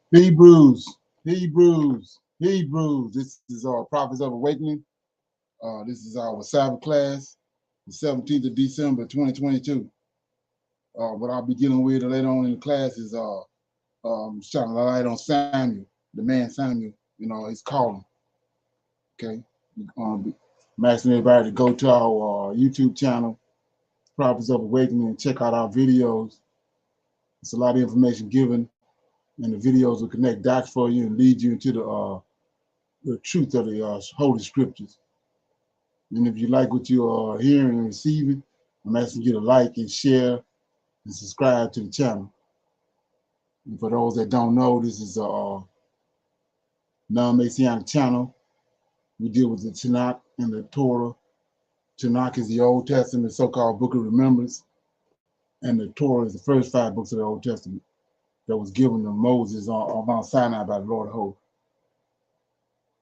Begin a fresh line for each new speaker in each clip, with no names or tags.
Hebrews. This is our Prophets of Awakening. This is our Sabbath class, the 17th of December, 2022. What I'll be dealing with later on in the class is shining a light on Samuel, the man Samuel, his calling. Okay. I'm asking everybody to go to our YouTube channel, Prophets of Awakening, and check out our videos. It's a lot of information given, and the videos will connect dots for you and lead you into the truth of the Holy Scriptures. And if you like what you are hearing and receiving, I'm asking you to like and share and subscribe to the channel. And for those that don't know, this is a non-Messianic channel. We deal with the Tanakh and the Torah. Tanakh is the Old Testament, so-called Book of Remembrance, and the Torah is the first 5 books of the Old Testament that was given to Moses on Mount Sinai by the Lord of Hosts.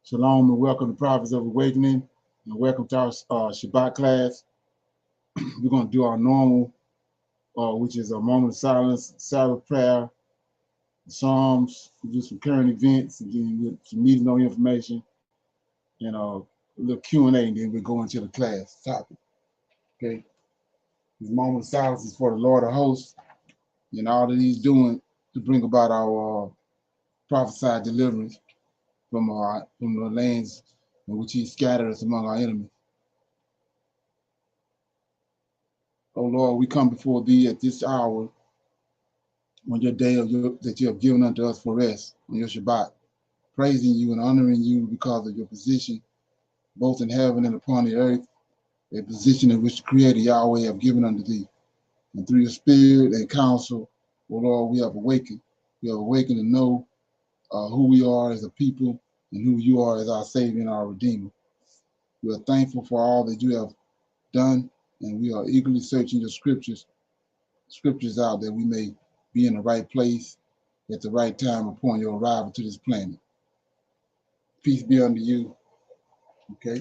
Shalom and welcome to Prophets of Awakening, and welcome to our Shabbat class. We're going to do our normal, which is a moment of silence, Sabbath prayer, Psalms, do some current events, and then some need to know information, and a little Q&A, and then we'll go into the class topic. Okay. This moment of silence is for the Lord of Hosts, and all that he's doing to bring about our prophesied deliverance from the lands in which he scattered us among our enemies. Oh Lord, we come before thee at this hour on your day that you have given unto us for rest, on your Shabbat, praising you and honoring you because of your position, both in heaven and upon the earth, a position in which the Creator Yahweh have given unto thee. And through your spirit and counsel, oh Lord, we have awakened. We have awakened to know who we are as a people and who you are as our Savior and our Redeemer. We are thankful for all that you have done, and we are eagerly searching your scriptures out that we may be in the right place at the right time upon your arrival to this planet. Peace be unto you. Okay.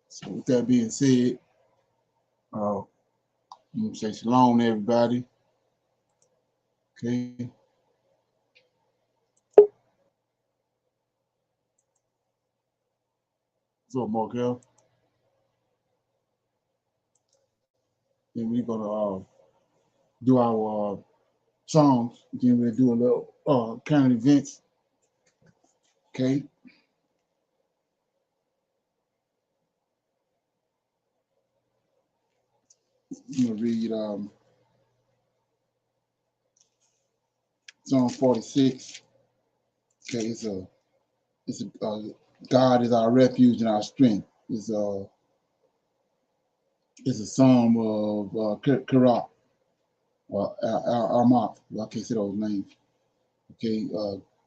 So with that being said, I'm going to say shalom to everybody. Okay. So, Markel. Then we're going to do our songs. Then we'll do a little current events. Okay. I'm going to read Psalm 46. Okay, it's a God is our refuge and our strength. It's a psalm of Kirah, Armath. I can't say those names. Okay,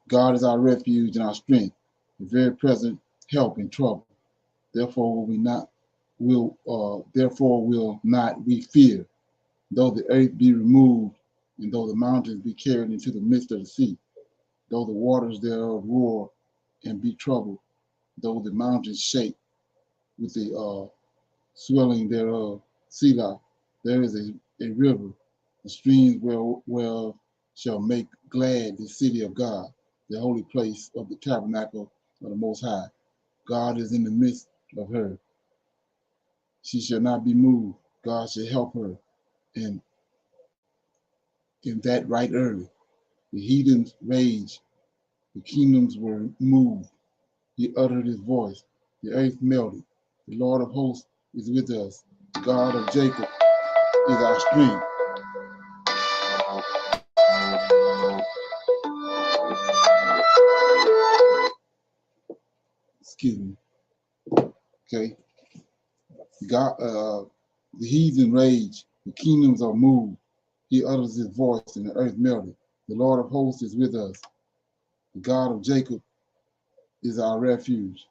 God is our refuge and our strength, a very present help in trouble. Therefore will not we fear, though the earth be removed, and though the mountains be carried into the midst of the sea, though the waters thereof roar and be troubled, though the mountains shake with the swelling thereof. Selah, there is a river, the streams where shall make glad the city of God, the holy place of the tabernacle of the Most High. God is in the midst of her. She shall not be moved. God shall help her. And in that right early, the heathens raged, the kingdoms were moved. He uttered his voice, the earth melted. The Lord of hosts is with us. The God of Jacob is our strength. Excuse me. Okay. God, the heathen rage, the kingdoms are moved. He utters his voice, and the earth melted. The Lord of hosts is with us. The God of Jacob is our refuge.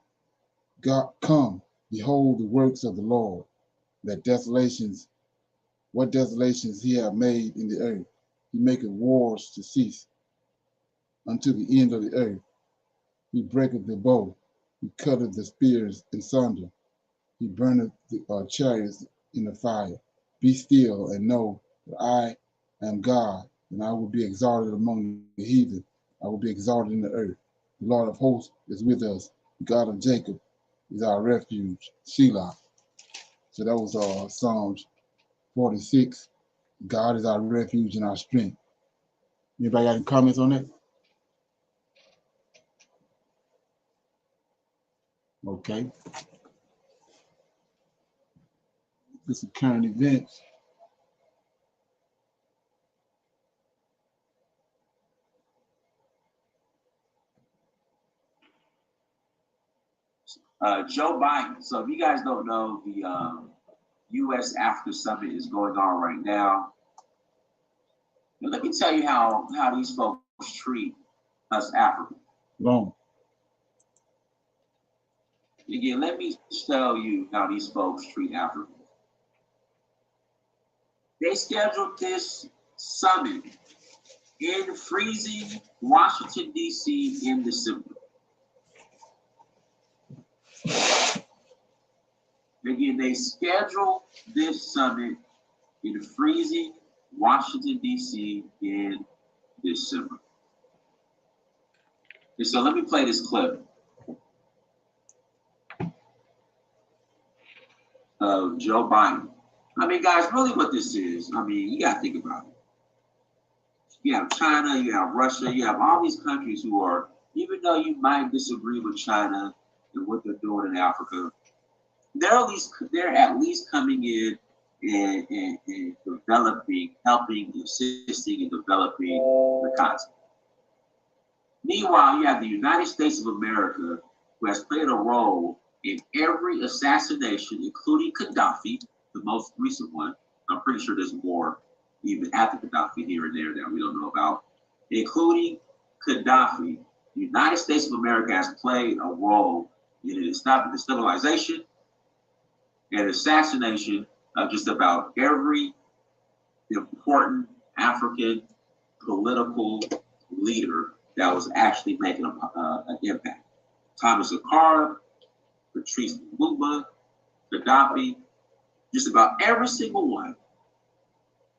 God, come, behold the works of the Lord, that desolations, what desolations he hath made in the earth. He maketh wars to cease unto the end of the earth. He breaketh the bow, he cutteth the spears in sunder. He burneth the chariots in the fire. Be still and know that I am God, and I will be exalted among the heathen. I will be exalted in the earth. The Lord of hosts is with us. The God of Jacob is our refuge. Selah. So that was Psalms 46. God is our refuge and our strength. Anybody got any comments on that? Okay. This is current events.
Joe Biden. So if you guys don't know, the U.S. Africa Summit is going on right now. And let me tell you how these folks treat us Africans.
Long.
Again, let me tell you how these folks treat Africans. They scheduled this summit in freezing Washington, D.C. in December. Again, they scheduled this summit in freezing Washington, D.C. in December. And so let me play this clip of Joe Biden. I mean, guys, really what this is, I mean, you got to think about it. You have China, you have Russia, you have all these countries who are, even though you might disagree with China and what they're doing in Africa, they're at least coming in and developing, helping, assisting in developing the continent. Meanwhile, you have the United States of America, who has played a role in every assassination, including Gaddafi, the most recent one. I'm pretty sure there's more even after Gaddafi here and there that we don't know about. Including Gaddafi, the United States of America has played a role in the stabilization and assassination of just about every important African political leader that was actually making an impact. Thomas Sankara, Patrice Lumumba, Gaddafi, just about every single one.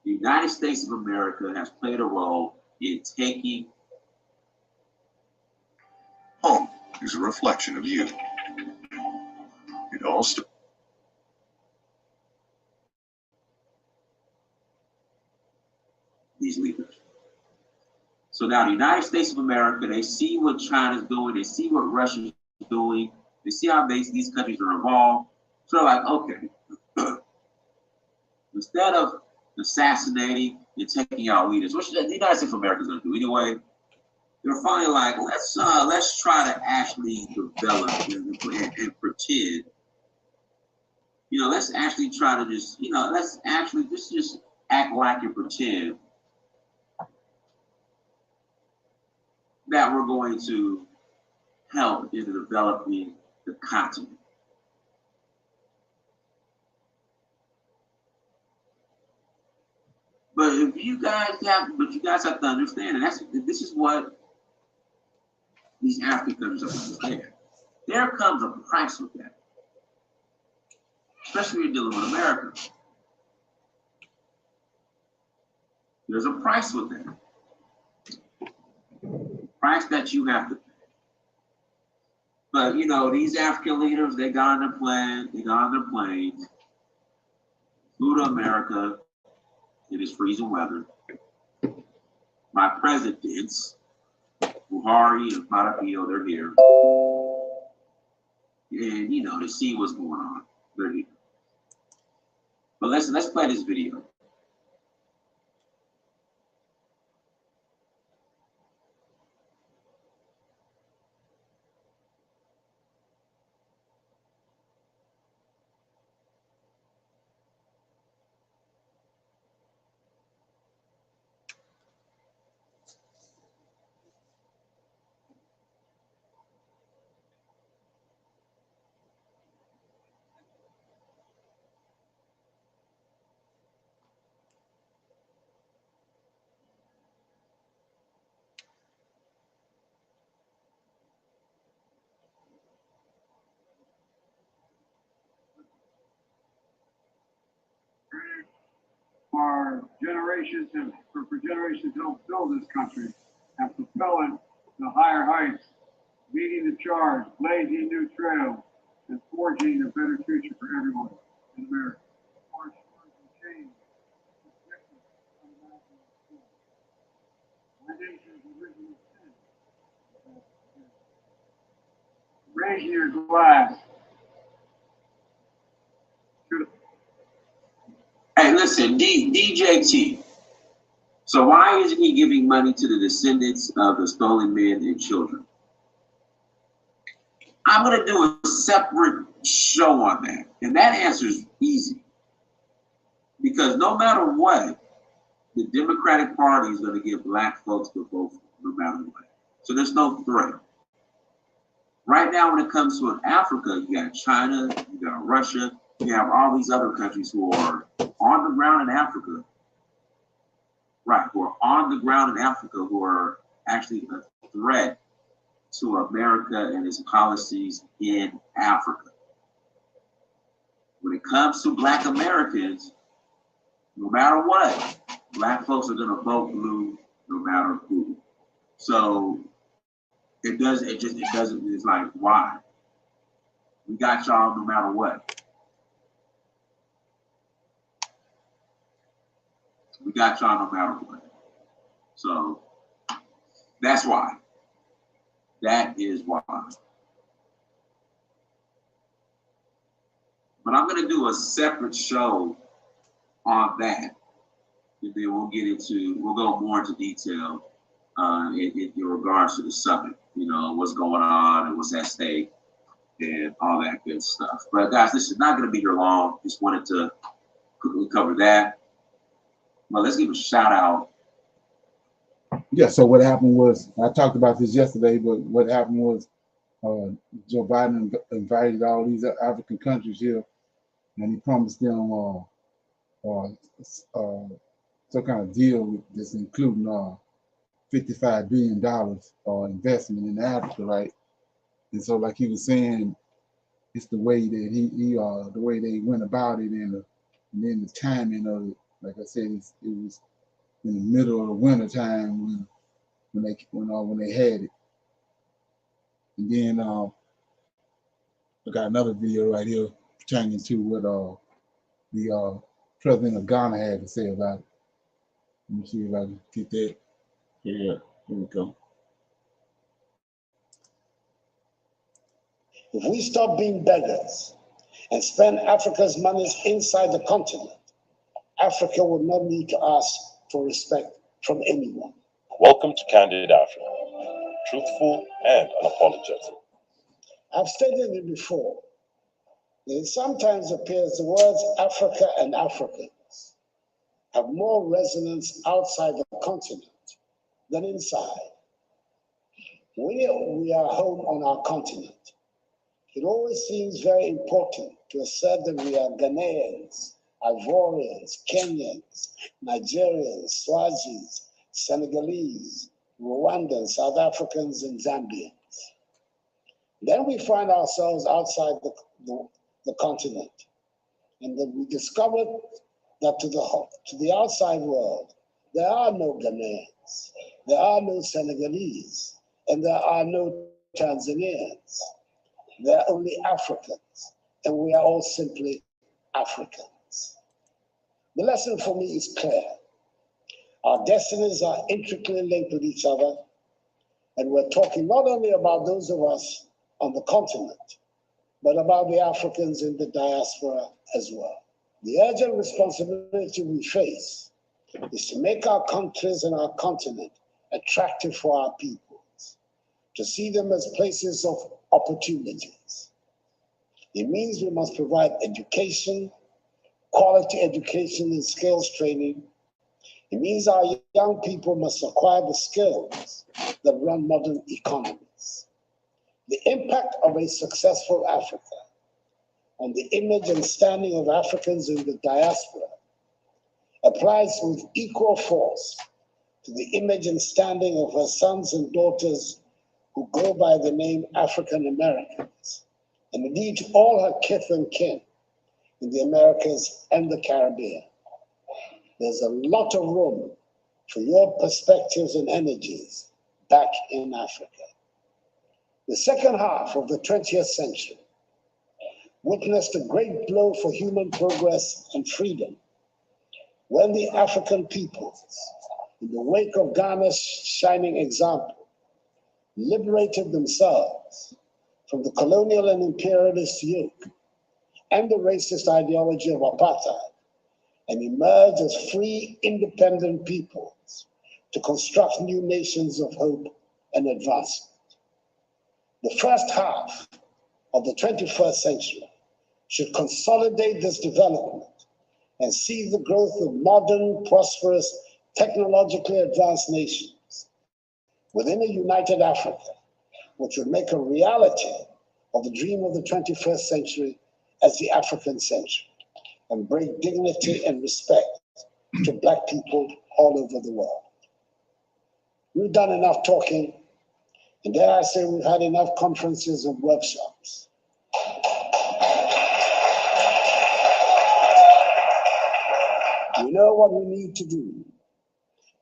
The United States of America has played a role in taking.
Home is a reflection of you. It all starts.
These leaders. So now the United States of America, they see what China's doing, they see what Russia's doing, they see how these countries are involved. So they're like, okay, instead of assassinating and taking out leaders, which the United States of America is going to do anyway, they're finally like, let's try to actually develop and pretend. Let's actually try to just, let's actually just act like and pretend that we're going to help in developing the continent. But you guys have to understand, and this is what these African countries have to understand. There comes a price with that, especially when you're dealing with America. There's a price with that. Price that you have to pay. But these African leaders, they got on their planes, flew to America in this freezing weather. My presidents, Buhari and Madapio, they're here. And to see what's going on. They're here. But listen, let's play this video.
For generations and for generations helped build this country and propel it to higher heights, leading the charge, blazing new trails, and forging a better future for everyone in America. Harsh words and change, objectives unimaginable. My nation's original sin. Raise your glass.
Hey, listen, DJT. So why isn't he giving money to the descendants of the stolen men and children? I'm going to do a separate show on that. And that answer is easy. Because no matter what, the Democratic Party is going to give black folks the vote no matter what. So there's no threat. Right now, when it comes to Africa, you got China, you got Russia, you have all these other countries who are on the ground in Africa. Right, who are on the ground in Africa, who are actually a threat to America and its policies in Africa. When it comes to black Americans, no matter what, black folks are going to vote blue no matter who. So it's like, why? We got y'all no matter what. We got y'all no matter what. So that's why. That is why. But I'm going to do a separate show on that. And then we'll go more into detail in regards to the summit, you know, what's going on and what's at stake and all that good stuff. But guys, this is not going to be here long. Just wanted to quickly cover that. Well, let's give a shout out.
Yeah, so what happened was, I talked about this yesterday, but what happened was Joe Biden invited all these African countries here, and he promised them some kind of deal with this, including $55 billion investment in Africa, right? And so, like he was saying, it's the way that he the way they went about it, and then the timing of it. Like I said, it was in the middle of the winter time when they had it. And then I got another video right here pertaining to what the president of Ghana had to say about it. Let me see if I can get that. Yeah, here we go.
If we stop being beggars and spend Africa's monies inside the continent, Africa will not need to ask for respect from anyone.
Welcome to Candid Africa, truthful and unapologetic.
I've stated it before. It sometimes appears the words Africa and Africans have more resonance outside the continent than inside. We are home on our continent. It always seems very important to assert that we are Ghanaians, Ivorians, Kenyans, Nigerians, Swazis, Senegalese, Rwandans, South Africans, and Zambians. Then we find ourselves outside the continent, and then we discover that to the outside world, there are no Ghanaians, there are no Senegalese, and there are no Tanzanians. There are only Africans, and we are all simply Africans. The lesson for me is clear. Our destinies are intricately linked with each other, and we're talking not only about those of us on the continent, but about the Africans in the diaspora as well. The urgent responsibility we face is to make our countries and our continent attractive for our peoples, to see them as places of opportunities. It means we must provide education, quality education and skills training. It means our young people must acquire the skills that run modern economies. The impact of a successful Africa on the image and standing of Africans in the diaspora applies with equal force to the image and standing of her sons and daughters who go by the name African Americans, and indeed to all her kith and kin in the Americas and the Caribbean. There's a lot of room for your perspectives and energies back in Africa. The second half of the 20th century witnessed a great blow for human progress and freedom when the African peoples, in the wake of Ghana's shining example, liberated themselves from the colonial and imperialist yoke and the racist ideology of apartheid, and emerged as free, independent peoples to construct new nations of hope and advancement. The first half of the 21st century should consolidate this development and see the growth of modern, prosperous, technologically advanced nations within a united Africa, which would make a reality of the dream of the 21st century as the African century, and bring dignity and respect to Black people all over the world. We've done enough talking, and dare I say we've had enough conferences and workshops. We know what we need to do.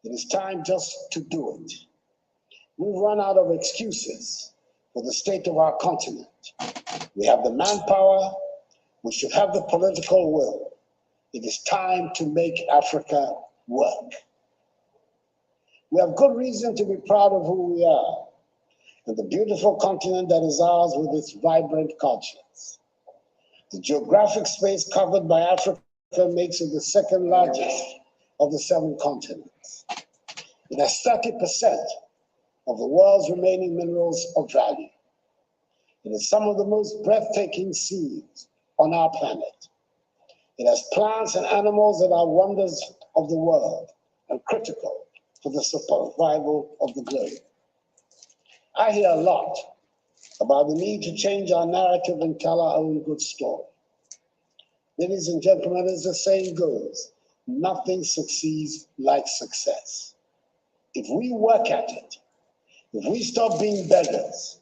It is time just to do it. We've run out of excuses for the state of our continent. We have the manpower, we should have the political will. It is time to make Africa work. We have good reason to be proud of who we are and the beautiful continent that is ours with its vibrant cultures. The geographic space covered by Africa makes it the second largest of the 7 continents. It has 30% of the world's remaining minerals of value. It has some of the most breathtaking seas on our planet. It has plants and animals that are wonders of the world and critical for the survival of the globe. I hear a lot about the need to change our narrative and tell our own good story. Ladies and gentlemen, as the saying goes, nothing succeeds like success. If we work at it, if we stop being beggars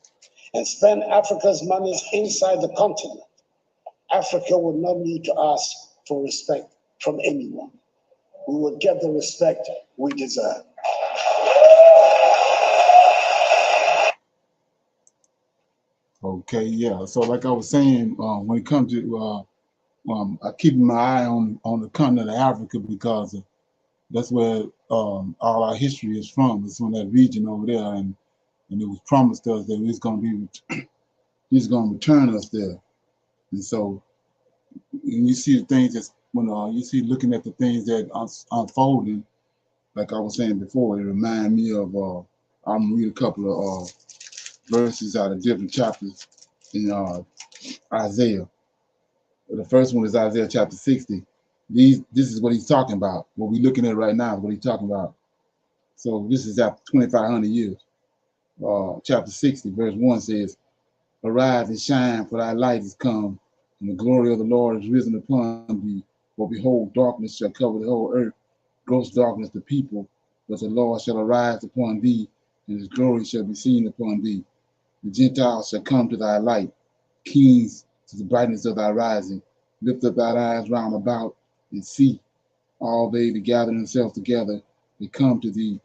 and spend Africa's monies inside the continent, Africa would not need to ask for respect from anyone. We would get the respect we deserve.
Okay, yeah. So like I was saying, when it comes to, I keep my eye on the continent of Africa because that's where all our history is from. It's from that region over there, and it was promised us that he's going to return us there. And so when you see the things that's when you see looking at the things that are unfolding, like I was saying before, it reminds me of I'm gonna read a couple of verses out of different chapters in Isaiah. The first one is Isaiah chapter 60. This is what he's talking about. What we're looking at right now is what he's talking about. So this is after 2,500 years. Chapter 60, verse 1 says, "Arise and shine, for thy light is come, and the glory of the Lord is risen upon thee. For behold, darkness shall cover the whole earth, gross darkness the people. But the Lord shall arise upon thee, and his glory shall be seen upon thee. The Gentiles shall come to thy light, kings to the brightness of thy rising. Lift up thine eyes round about, and see all they that gather themselves together, they come to thee.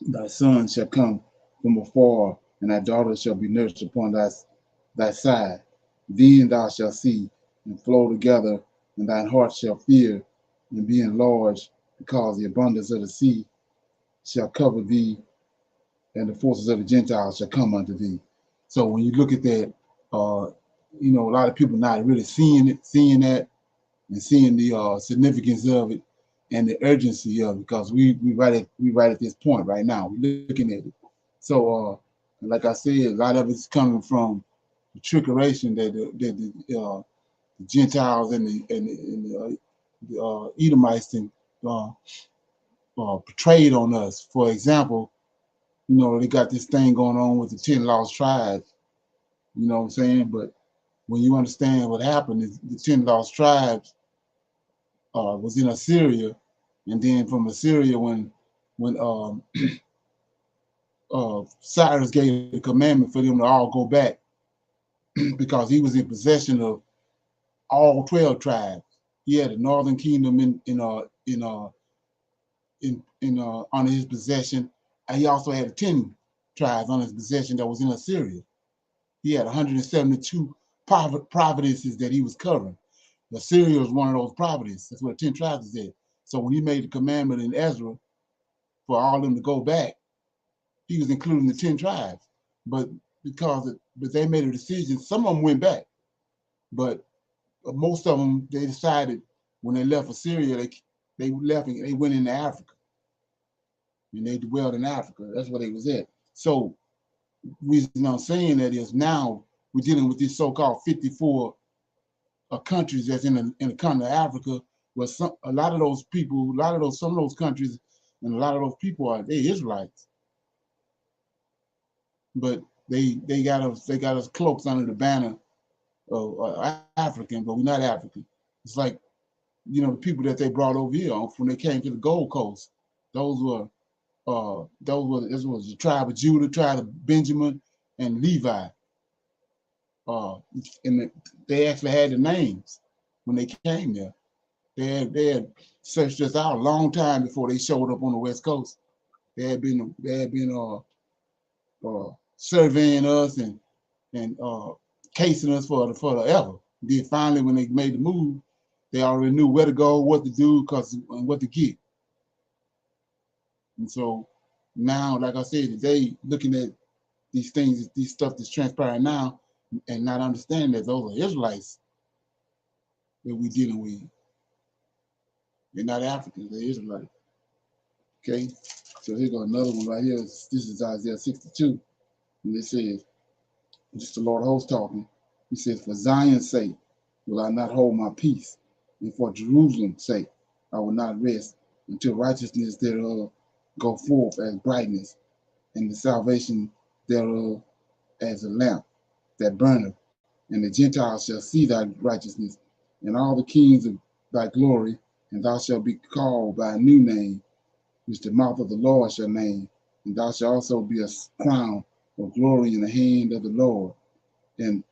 Thy son shall come from afar, and thy daughter shall be nursed upon thy side. Then thou shalt see and flow together, and thine heart shall fear and be enlarged, because the abundance of the sea shall cover thee, and the forces of the Gentiles shall come unto thee." So when you look at that, a lot of people not really seeing that, and seeing the significance of it and the urgency of it, because we right at this point right now. We're looking at it. So like I said, a lot of it's coming from the trickeration that the Gentiles and the Edomites portrayed on us. For example, you know, they got this thing going on with the 10 lost tribes. You know what I'm saying? But when you understand what happened, is the 10 lost tribes was in Assyria, and then from Assyria, when Cyrus gave the commandment for them to all go back, because he was in possession of all 12 tribes. He had the northern kingdom under his possession, and he also had 10 tribes under his possession that was in Assyria. He had 172 provinces that he was covering. Assyria was one of those provinces. That's where 10 tribes is at. So when he made the commandment in Ezra for all of them to go back, he was including the 10 tribes. But but they made a decision, some of them went back, but most of them, they decided when they left Assyria, they left and they went into Africa, and they dwelled in Africa. That's where they was at. So the reason I'm saying that is now we're dealing with this so-called 54 countries that's in the continent of Africa, where some of those countries and a lot of those people are Israelites, but they got us cloaked under the banner of African, but we're not African. It's like, you know, the people that they brought over here when they came to the Gold Coast. This was the tribe of Judah, tribe of Benjamin, and Levi. They actually had the names when they came there. They had searched us out a long time before they showed up on the West Coast. They had been surveying us and casing us for forever. Then finally, when they made the move, they already knew where to go, what to do, and what to get. And so now, like I said, today, looking at these things, these stuff that's transpiring now, and not understanding that those are Israelites that we're dealing with. They're not Africans, they're Israelites. Okay, so here goes another one right here. This is Isaiah 62. And it says, this is the Lord of hosts talking. He says, for Zion's sake will I not hold my peace, and for Jerusalem's sake I will not rest until righteousness thereof go forth as brightness, and the salvation thereof as a lamp that burneth. And the Gentiles shall see thy righteousness, and all the kings of thy glory, and thou shalt be called by a new name, which the mouth of the Lord shall name. And thou shalt also be a crown of glory in the hand of the Lord, and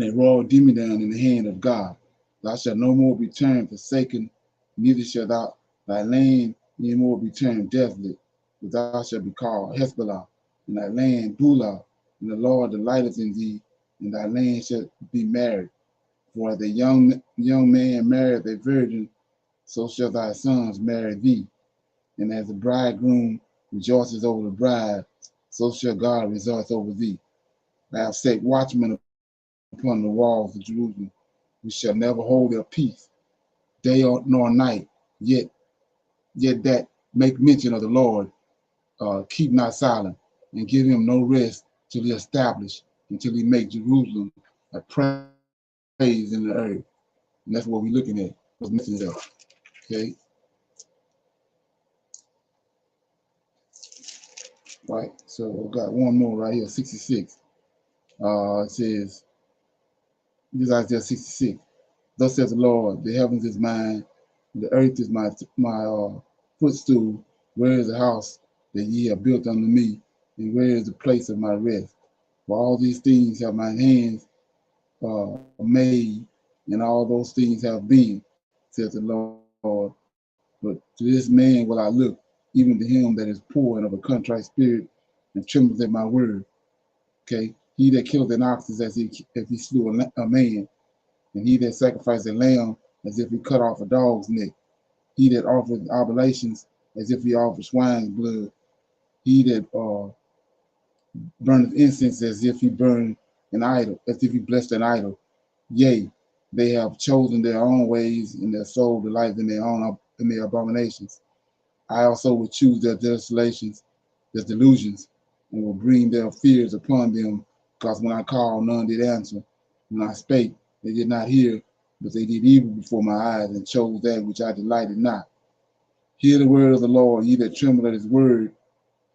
a royal diadem in the hand of God. Thou shalt no more be termed forsaken, neither shall thy land any more be termed desolate, but thou shalt be called Hezbollah, and thy land Beulah, and the Lord delighteth in thee, and thy land shall be married. For as a young man marrieth a virgin, so shall thy sons marry thee. And as the bridegroom rejoices over the bride, so shall God rejoice over thee. I have set watchmen upon the walls of Jerusalem, who shall never hold their peace, day nor night, yet that make mention of the Lord, keep not silent, and give him no rest till he establish, until he make Jerusalem a praise in the earth. And that's what we're looking at. Those mentions there. Okay. Right. So I've got one more right here, 66. It says, this is Isaiah 66. Thus says the Lord, the heavens is mine, the earth is my footstool. Where is the house that ye have built unto me, and where is the place of my rest? For all these things have my hands made, and all those things have been, says the Lord. But to this man will I look, even to him that is poor and of a contrite spirit, and trembles at my word. Okay, he that killeth an ox is as if he slew a man, and he that sacrificed a lamb as if he cut off a dog's neck. He that offered oblations as if he offered swine's blood. He that burneth incense as if he burned an idol, as if he blessed an idol. Yea, They have chosen their own ways, and their soul delights in their abominations. I also will choose their desolations, their delusions, and will bring their fears upon them, because when I called, none did answer. When I spake, they did not hear, but they did evil before my eyes, and chose that which I delighted not. Hear the word of the Lord, ye that tremble at his word.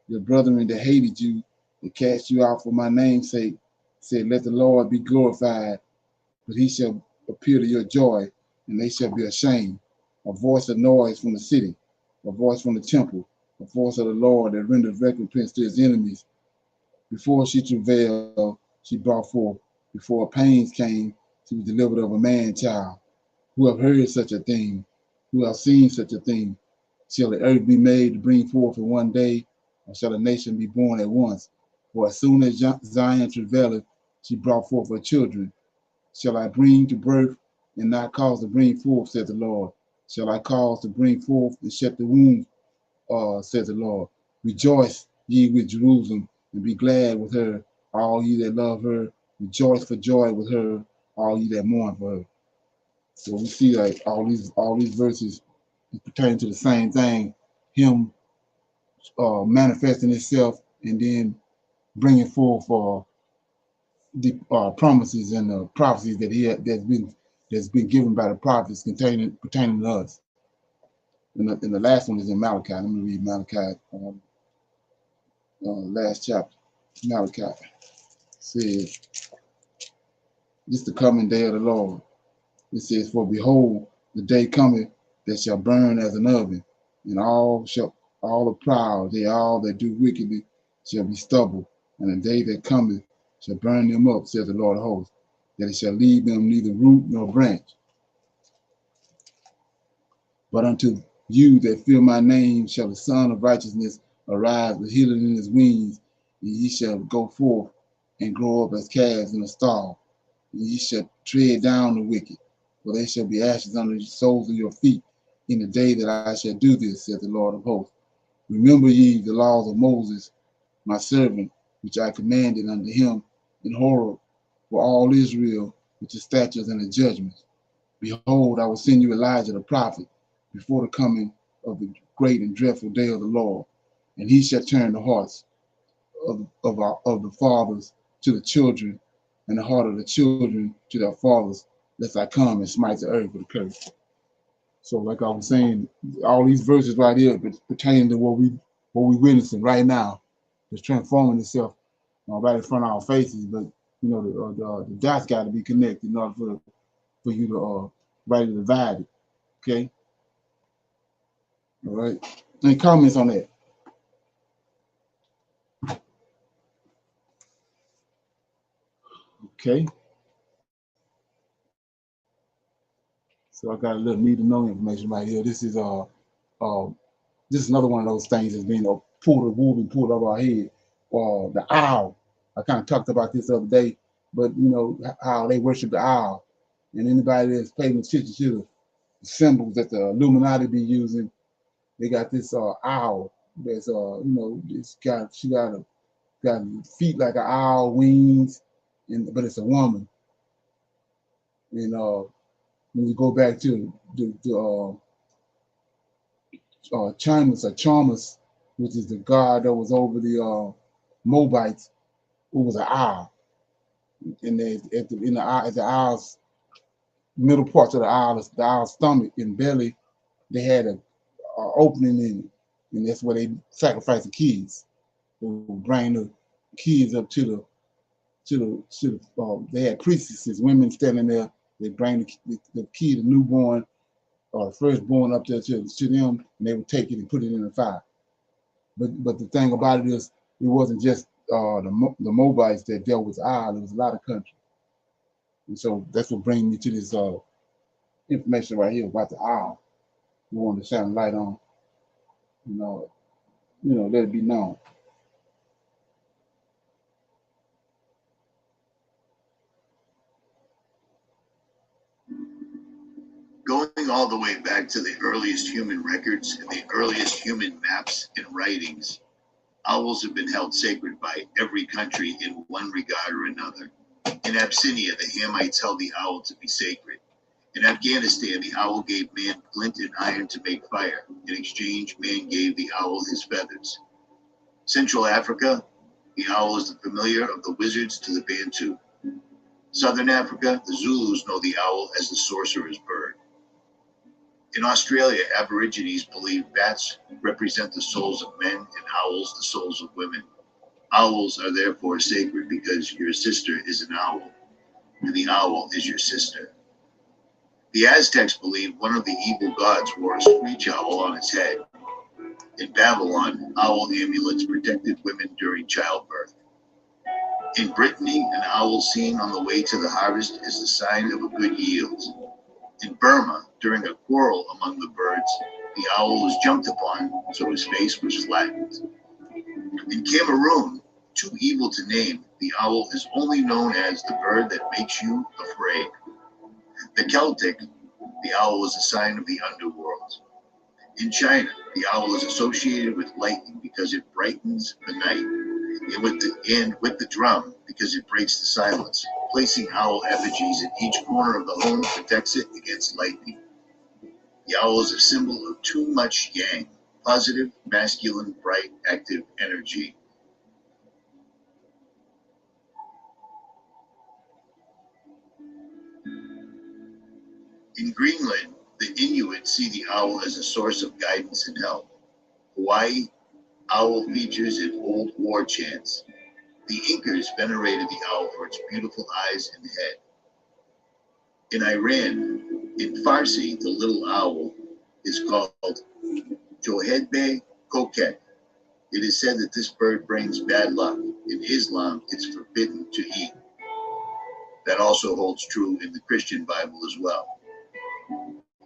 Your brethren that hated you, that cast you out for my name's sake, said, let the Lord be glorified, but he shall appear to your joy, and they shall be ashamed. A voice of noise from the city, a voice from the temple, a voice of the Lord that renders recompense to his enemies. Before she travailed, she brought forth. Before pains came, she was delivered of a man child. Who have heard such a thing? Who have seen such a thing? Shall the earth be made to bring forth in one day, or shall a nation be born at once? For as soon as Zion travaileth, she brought forth her children. Shall I bring to birth and not cause to bring forth, said the Lord? Shall I cause to bring forth and shut the womb, said the Lord? Rejoice, ye with Jerusalem, and be glad with her, all ye that love her. Rejoice for joy with her, all ye that mourn for her. So we see like all these verses pertain to the same thing, him manifesting himself and then bringing forth the promises and the prophecies that that's been given by the prophets pertaining to us. And the last one is in Malachi. Let me read Malachi, last chapter. Malachi says, "This is the coming day of the Lord." It says, "For behold, the day cometh that shall burn as an oven, and all the proud, they all that do wickedly shall be stubble, and the day that cometh shall burn them up, says the Lord of hosts, that it shall leave them neither root nor branch. But unto you that fear my name shall the Son of Righteousness arise with healing in his wings, and ye shall go forth and grow up as calves in a stall, and ye shall tread down the wicked, for they shall be ashes under the soles of your feet in the day that I shall do this, says the Lord of hosts. Remember ye the laws of Moses, my servant, which I commanded unto him in Horeb for all Israel, with the statutes and the judgments. Behold, I will send you Elijah the prophet before the coming of the great and dreadful day of the Lord, and he shall turn the hearts of the fathers to the children, and the heart of the children to their fathers, lest I come and smite the earth with a curse." So, like I was saying, all these verses right here pertaining to what we witnessing right now, is transforming itself right in front of our faces. But you know, the dots got to be connected in order for you to rightly divide it. Okay. All right. Any comments on that? Okay. So I got a little need to know information right here. This is another one of those things that's being pulled over our head. The owl. I kind of talked about this the other day, but you know how they worship the owl, and anybody that's paying attention to the symbols that the Illuminati be using, they got this owl that's you know, she got feet like an owl, wings, but it's a woman. And when you go back to the Charmus, which is the god that was over the Moabites, who was an owl. And at the owl's middle parts of the owl's stomach and belly, they had a opening in it, and that's where they sacrificed the kids. They would bring the kids up to the they had priestesses, women standing there. They bring the kid, the newborn or the firstborn up there to them, and they would take it and put it in the fire. But the thing about it is, it wasn't just the Moabites that dealt with owl. It was a lot of countries, and so that's what brings me to this information right here about the owl. We wanted to shine a light on, let it be known.
Going all the way back to the earliest human records and the earliest human maps and writings, owls have been held sacred by every country in one regard or another. In Abyssinia, the Hamites held the owl to be sacred. In Afghanistan, the owl gave man flint and iron to make fire. In exchange, man gave the owl his feathers. Central Africa, the owl is the familiar of the wizards to the Bantu. Southern Africa, the Zulus know the owl as the sorcerer's bird. In Australia, Aborigines believe bats represent the souls of men and owls the souls of women. Owls are therefore sacred because your sister is an owl, and the owl is your sister. The Aztecs believed one of the evil gods wore a screech owl on its head. In Babylon, owl amulets protected women during childbirth. In Brittany, an owl seen on the way to the harvest is the sign of a good yield. In Burma, during a quarrel among the birds, the owl was jumped upon, so his face was flattened. In Cameroon, too evil to name, the owl is only known as the bird that makes you afraid. The Celtic, the owl was a sign of the underworld. In China, the owl is associated with lightning because it brightens the night, and with the drum because it breaks the silence. Placing owl effigies in each corner of the home protects it against lightning. The owl is a symbol of too much yang, positive, masculine, bright, active energy. In Greenland, the Inuit see the owl as a source of guidance and help. Hawaii, owl features in old war chants. The Incas venerated the owl for its beautiful eyes and head. In Iran, in Farsi, the little owl is called Johedbe Kokek. It is said that this bird brings bad luck. In Islam, it's forbidden to eat. That also holds true in the Christian Bible as well.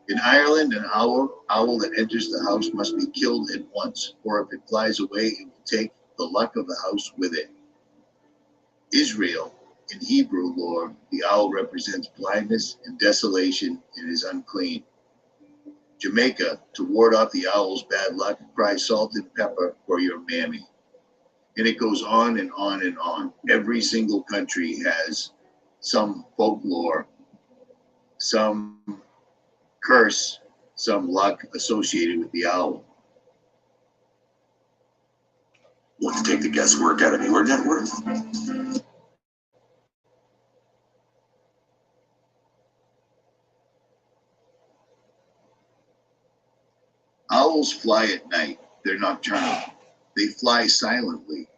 In Ireland, an owl that enters the house must be killed at once, or if it flies away, it will take the luck of the house with it. Israel, in Hebrew lore, the owl represents blindness and desolation and is unclean. Jamaica, to ward off the owl's bad luck, cry salt and pepper for your mammy. And it goes on and on and on. Every single country has some folklore, some curse, some luck associated with the owl.
Want to take the guesswork out of your net worth?
Owls fly at night. They're nocturnal. They fly silently.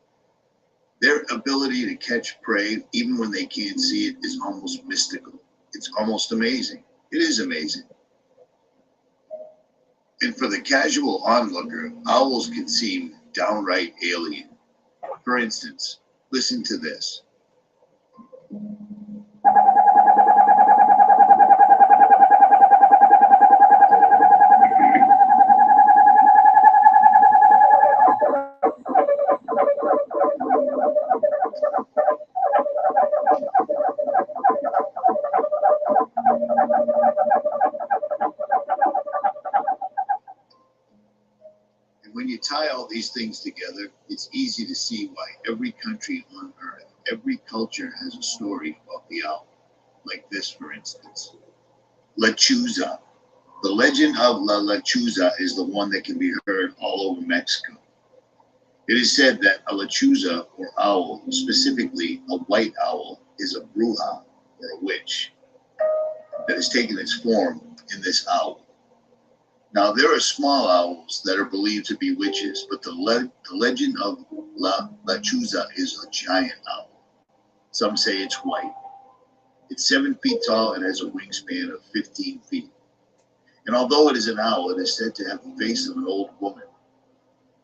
Their ability to catch prey, even when they can't see it, is almost mystical. It's almost amazing. It is amazing. And for the casual onlooker, owls can seem downright alien. For instance, listen to this. When you tie all these things together, it's easy to see why every country on earth, every culture has a story about the owl. Like this, for instance. Lechuza. The legend of La Lechuza is the one that can be heard all over Mexico. It is said that a lechuza, or owl, specifically a white owl, is a bruja, or a witch, that has taken its form in this owl. Now, there are small owls that are believed to be witches, but the legend of La Lechuza is a giant owl. Some say it's white. It's 7 feet tall and has a wingspan of 15 feet. And although it is an owl, it is said to have the face of an old woman.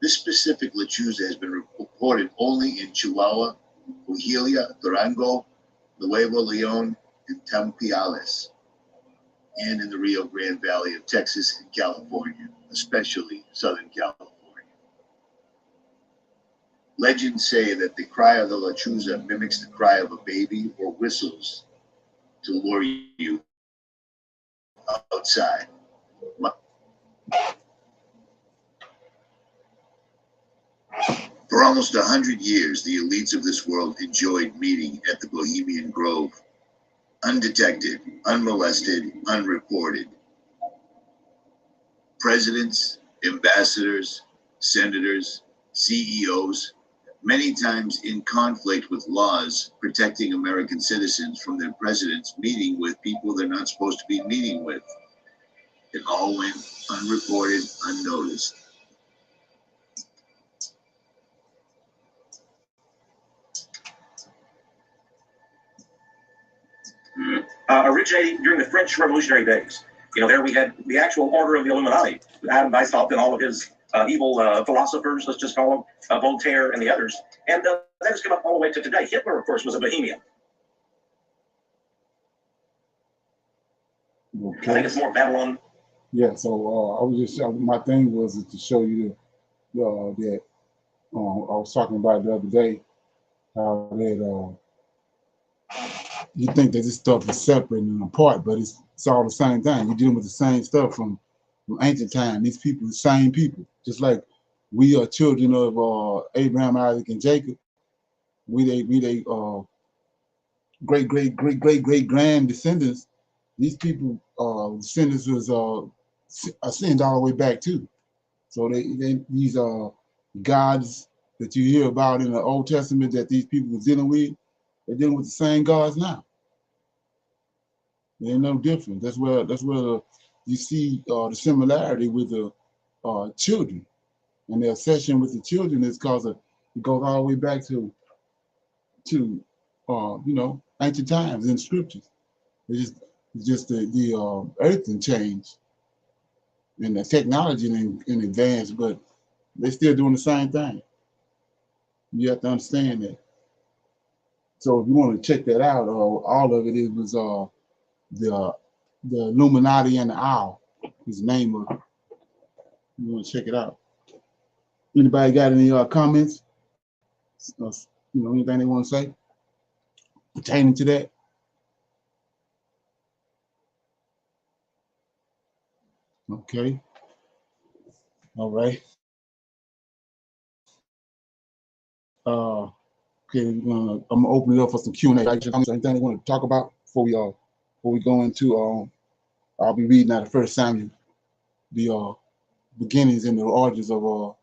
This specific lechuza has been reported only in Chihuahua, Coahuila, Durango, Nuevo Leon, and Tampiales, and in the Rio Grande Valley of Texas and California, especially Southern California. Legends say that the cry of the lechuza mimics the cry of a baby or whistles to lure you outside. For almost 100 years, the elites of this world enjoyed meeting at the Bohemian Grove. undetected, unmolested, unreported. Presidents, ambassadors, senators, CEOs, many times in conflict with laws protecting American citizens from their presidents meeting with people they're not supposed to be meeting with. It all went unreported, unnoticed.
Originating during the French Revolutionary days. There we had the actual order of the Illuminati. Adam Weishaupt and all of his evil philosophers, let's just call them, Voltaire and the others. And that has come up all the way to today. Hitler, of course, was a Bohemian.
Okay.
I think it's more Babylon.
Yeah, so I was just my thing was to show you that I was talking about the other day how that you think that this stuff is separate and apart, but it's all the same thing. You're dealing with the same stuff from ancient time. These people, the same people, just like we are children of Abraham, Isaac, and Jacob. We they great grand descendants. These people descendants was ascend all the way back too. So these gods that you hear about in the Old Testament that these people were dealing with, they're dealing with the same gods now. They're no different. That's where you see the similarity with the children, and the obsession with the children is because it goes all the way back to ancient times in scriptures. It's just the earth can change and the technology in advance, but they're still doing the same thing. You have to understand that. So if you want to check that out, all of it was the Illuminati and the Owl. Is the name of it. You want to check it out. Anybody got any comments? Anything they want to say pertaining to that? Okay. All right. Okay. I'm gonna open it up for some Q&A. Anything they want to talk about before we go into I'll be reading out of 1 Samuel, the beginnings and the origins of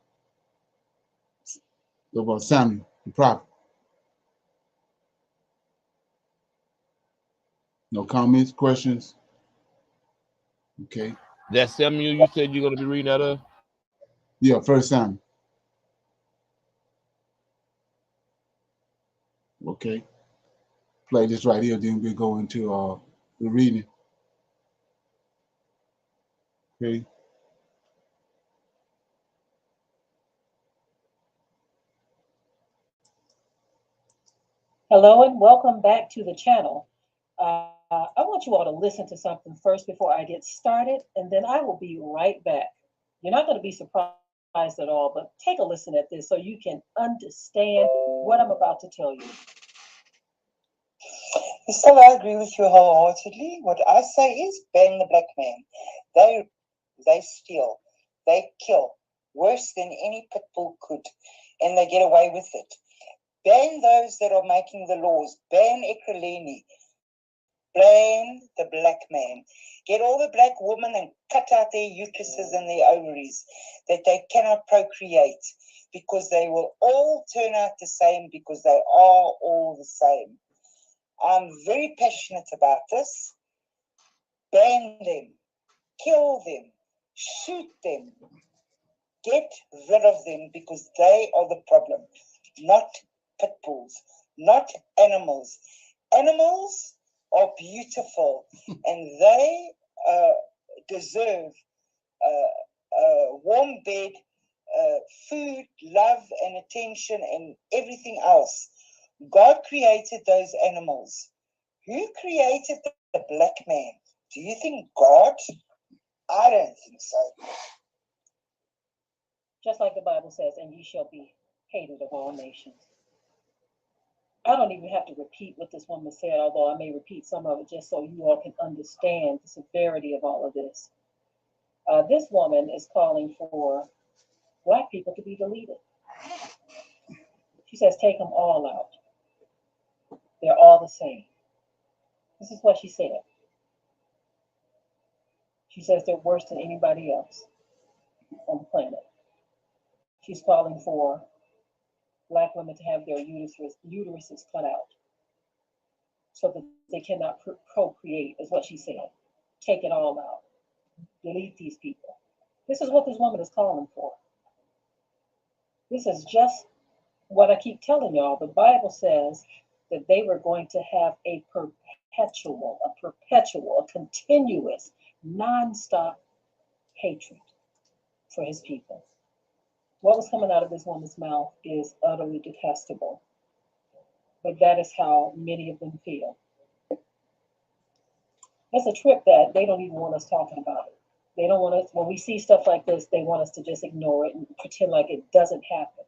Samuel, the prophet. No comments, questions? Okay.
That Samuel you said you're going to be reading out of?
Yeah, 1 Samuel. Okay. Play this right here, then we'll go into the reading. Okay.
Hello and welcome back to the channel. I want you all to listen to something first before I get started, and then I will be right back. You're not going to be surprised at all, but take a listen at this so you can understand what I'm about to tell you.
So I agree with you wholeheartedly. What I say is ban the black man. They steal, they kill, worse than any pit bull could, and they get away with it. Ban those that are making the laws. Ban Ekreleni. Blame the black man. Get all the black women and cut out their uteruses and their ovaries that they cannot procreate, because they will all turn out the same, because they are all the same. I'm very passionate about this. Ban them. Kill them. Shoot them. Get rid of them, because they are the problem, not pit bulls, not animals. Animals are beautiful and they deserve a warm bed, food, love, and attention, and everything else. God created those animals. Who created the black man? Do you think God? I don't think so.
Just like the Bible says, and ye shall be hated of all nations. I don't even have to repeat what this woman said, although I may repeat some of it just so you all can understand the severity of all of this. This woman is calling for black people to be deleted. She says, take them all out. They're all the same. This is what she said. She says they're worse than anybody else on the planet. She's calling for Black women to have their uteruses cut out so that they cannot procreate, is what she said. Take it all out. Delete these people. This is what this woman is calling for. This is just what I keep telling y'all. The Bible says that they were going to have a perpetual, a continuous, non-stop hatred for his people. What was coming out of this woman's mouth is utterly detestable. But that is how many of them feel. It's a trip that they don't even want us talking about it. They don't want us, when we see stuff like this, they want us to just ignore it and pretend like it doesn't happen.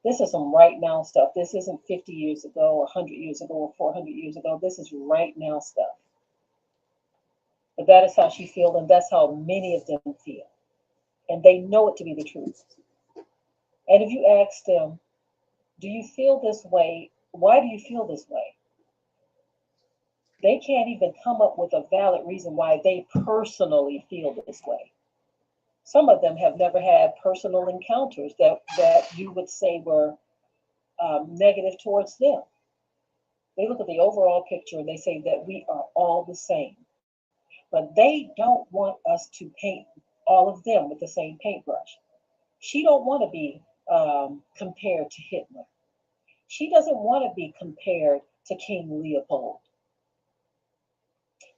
This is some right now stuff. This isn't 50 years ago, 100 years ago, or 400 years ago. This is right now stuff. But that is how she feels, and that's how many of them feel. And they know it to be the truth. And if you ask them, do you feel this way? Why do you feel this way? They can't even come up with a valid reason why they personally feel this way. Some of them have never had personal encounters that you would say were negative towards them. They look at the overall picture and they say that we are all the same. But they don't want us to paint all of them with the same paintbrush. She don't want to be compared to Hitler. She doesn't want to be compared to King Leopold.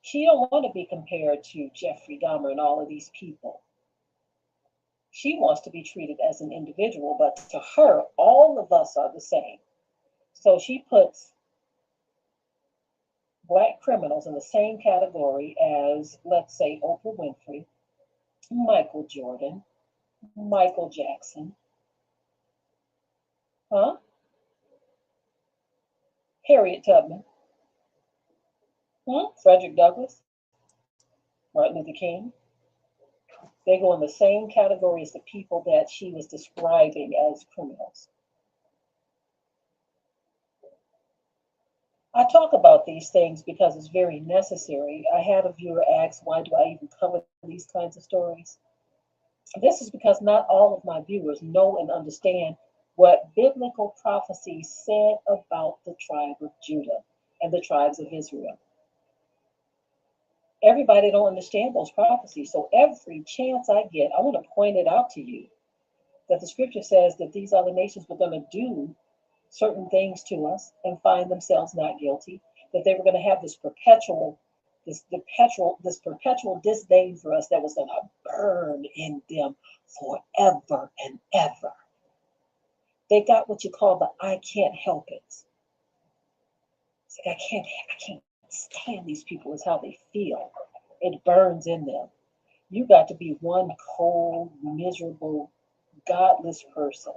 She don't want to be compared to Jeffrey Dahmer and all of these people. She wants to be treated as an individual, but to her, all of us are the same. So she puts Black criminals in the same category as, let's say, Oprah Winfrey, Michael Jordan, Michael Jackson, Harriet Tubman, Frederick Douglass, Martin Luther King. They go in the same category as the people that she was describing as criminals. I talk about these things because it's very necessary. I had a viewer ask, why do I even cover these kinds of stories? This is because not all of my viewers know and understand what biblical prophecy said about the tribe of Judah and the tribes of Israel. Everybody don't understand those prophecies. So every chance I get, I want to point it out to you that the scripture says that these other nations were going to do certain things to us and find themselves not guilty, that they were going to have this perpetual disdain for us that was going to burn in them forever and ever. They got what you call the I can't help it. It's like I can't stand these people, is how they feel. It burns in them. You got to be one cold, miserable, godless person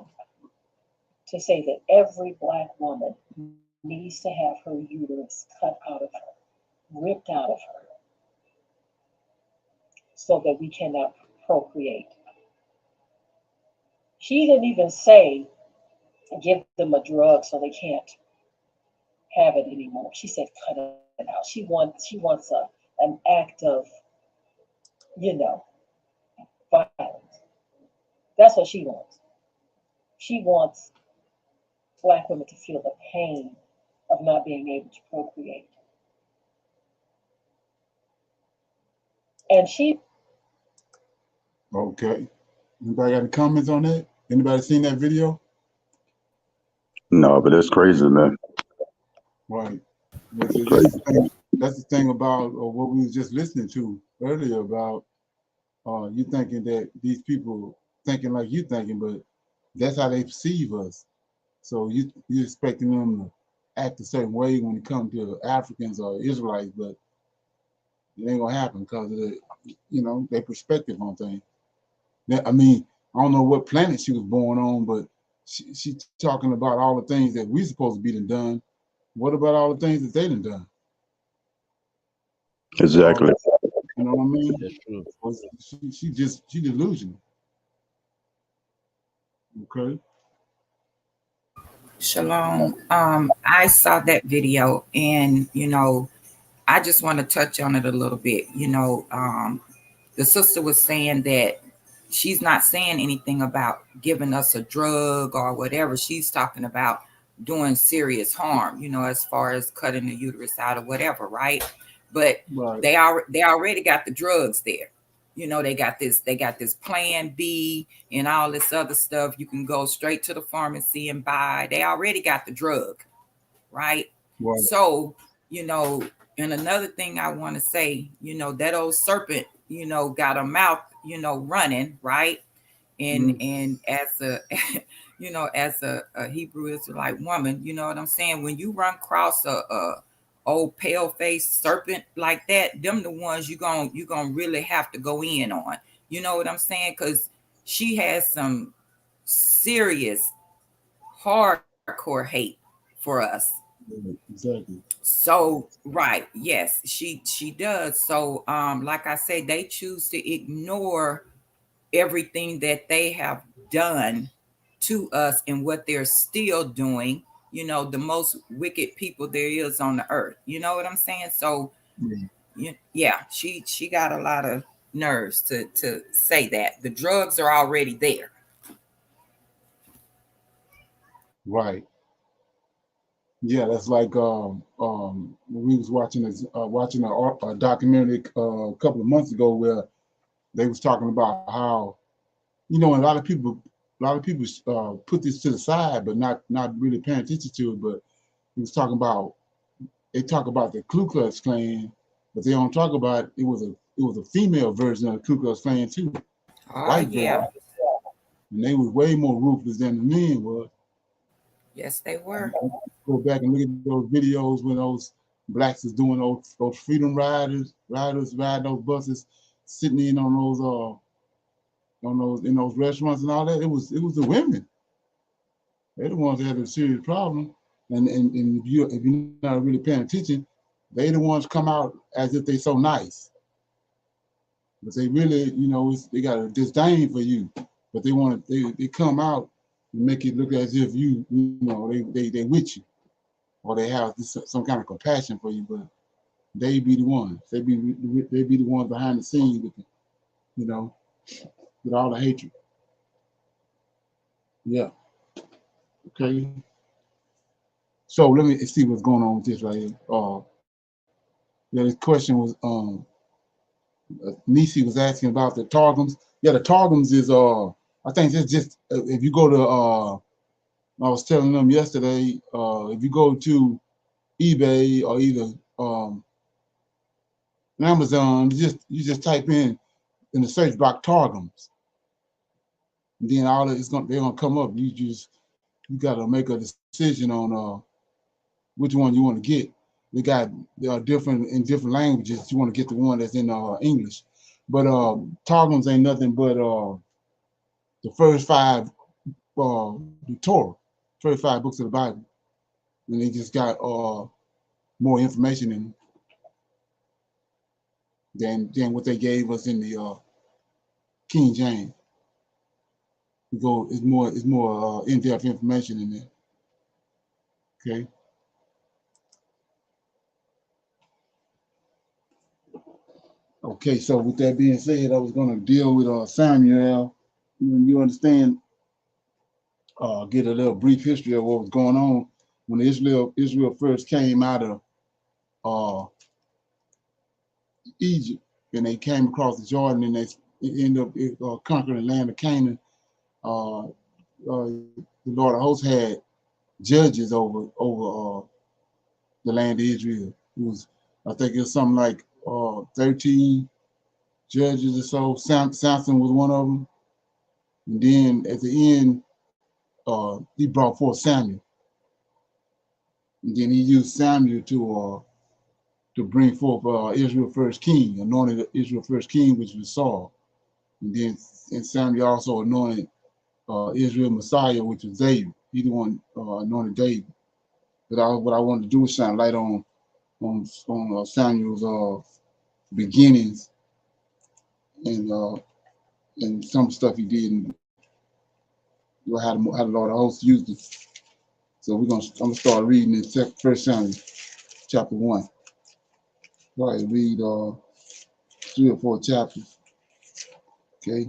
to say that every Black woman needs to have her uterus cut out of her, ripped out of her, so that we cannot procreate. She didn't even say give them a drug so they can't have it anymore. She said cut it out. She wants an act of, violence. That's what she wants. She wants Black women to feel the pain of not being able to procreate. And she.
Okay. Anybody got any comments on that? Anybody seen that video?
No, but it's crazy, man.
Right. That's the thing about what we was just listening to earlier about you thinking that these people thinking like you thinking, but that's how they perceive us. So you're expecting them to act a certain way when it comes to Africans or Israelites, but it ain't gonna happen because of their perspective on things. I mean, I don't know what planet she was born on, but she talking about all the things that we supposed to be done. What about all the things that they done?
Exactly.
You know what I mean?
That's true.
She delusional. Okay.
Shalom. I saw that video, and
I just want to touch on it a little bit. The sister was saying that she's not saying anything about giving us a drug or whatever. She's talking about doing serious harm, as far as cutting the uterus out or whatever, right? But
Right.
they already got the drugs there. They got this plan B and all this other stuff. You can go straight to the pharmacy and buy. They already got the drug, right?
Right.
So, and another thing I want to say, that old serpent, got a mouth, running, right? And as a as a Hebrew Israelite woman, you know what I'm saying? When you run across a old pale faced serpent like that, them the ones you gonna really have to go in on. You know what I'm saying? Because she has some serious hardcore hate for us.
Exactly.
So right, yes, she does. So like I say, they choose to ignore everything that they have done to us and what they're still doing. The most wicked people there is on the earth. You know what I'm saying? So yeah, she got a lot of nerves to say that the drugs are already there.
Right. Yeah, that's like we was watching a documentary a couple of months ago where they was talking about how and a lot of people put this to the side, but not really paying attention to it. But he was talking about they talk about the Ku Klux Klan, but they don't talk about it was a female version of the Ku Klux Klan too,
Oh
white version,
yeah,
and they was way more ruthless than the men was.
yes they were.
Go back and look at those videos when those blacks is doing those freedom riders riding those buses, sitting in on those in those restaurants and all that. It was the women. They're the ones that had a serious problem. And if you're not really paying attention, they the ones come out as if they so nice. But they really, they got a disdain for you. But they come out and make it look as if they with you. Or they have some kind of compassion for you, but they be the ones. They be the ones behind the scenes you know, with all the hatred. Yeah. Okay. So let me see what's going on with this right here. Yeah, this question was Nisi was asking about the Targums. Yeah, the Targums is I think it's just if you go to I was telling them yesterday, if you go to eBay or either Amazon, you just type in the search box Targums, and then all of they're gonna come up. You gotta make a decision on which one you want to get. They are different in different languages. You want to get the one that's in English, but Targums ain't nothing but the first five the Torah, first five books of the Bible, and they just got more information in than what they gave us in the King James. It's more in-depth information in there. Okay. Okay, so with that being said, I was going to deal with Samuel. You understand, get a little brief history of what was going on when Israel first came out of uh, Egypt, and they came across the Jordan, and they ended up conquering the land of Canaan. The Lord of hosts had judges over the land of Israel. I think it was something like 13 judges or so. Samson was one of them. And then at the end, he brought forth Samuel. And then he used Samuel to bring forth Israel first king, anointed Israel first king, which was Saul. And Samuel also anointed Israel Messiah, which was David. He the one anointed David. But what I wanted to do is shine light on Samuel's beginnings and some stuff he did and how the Lord of hosts used it. So I'm gonna start reading in 1 Samuel chapter 1. Probably read 3 or 4 chapters. Okay.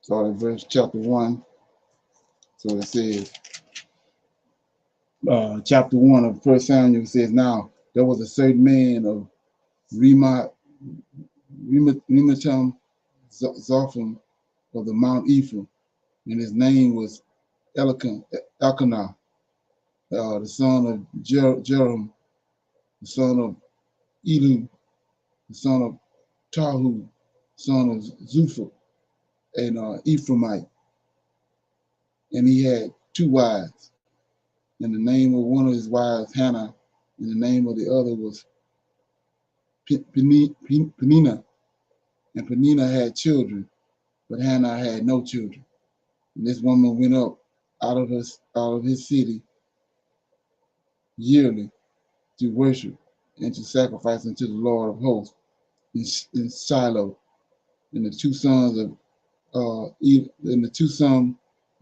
Start at verse chapter 1. So it says, chapter 1 of 1 Samuel says, now there was a certain man of Rematam Zophim of the Mount Ephraim, and his name was Elkanah, the son of Jeroham, the son of Elihu, the son of Tahu, son of Zupha, an Ephraimite. And he had 2 wives, and the name of one of his wives Hannah, and the name of the other was Peninnah. And Peninnah had children, but Hannah had no children. And this woman went up out of his city yearly to worship and to sacrifice unto the Lord of hosts in Shiloh. And the 2 sons of hold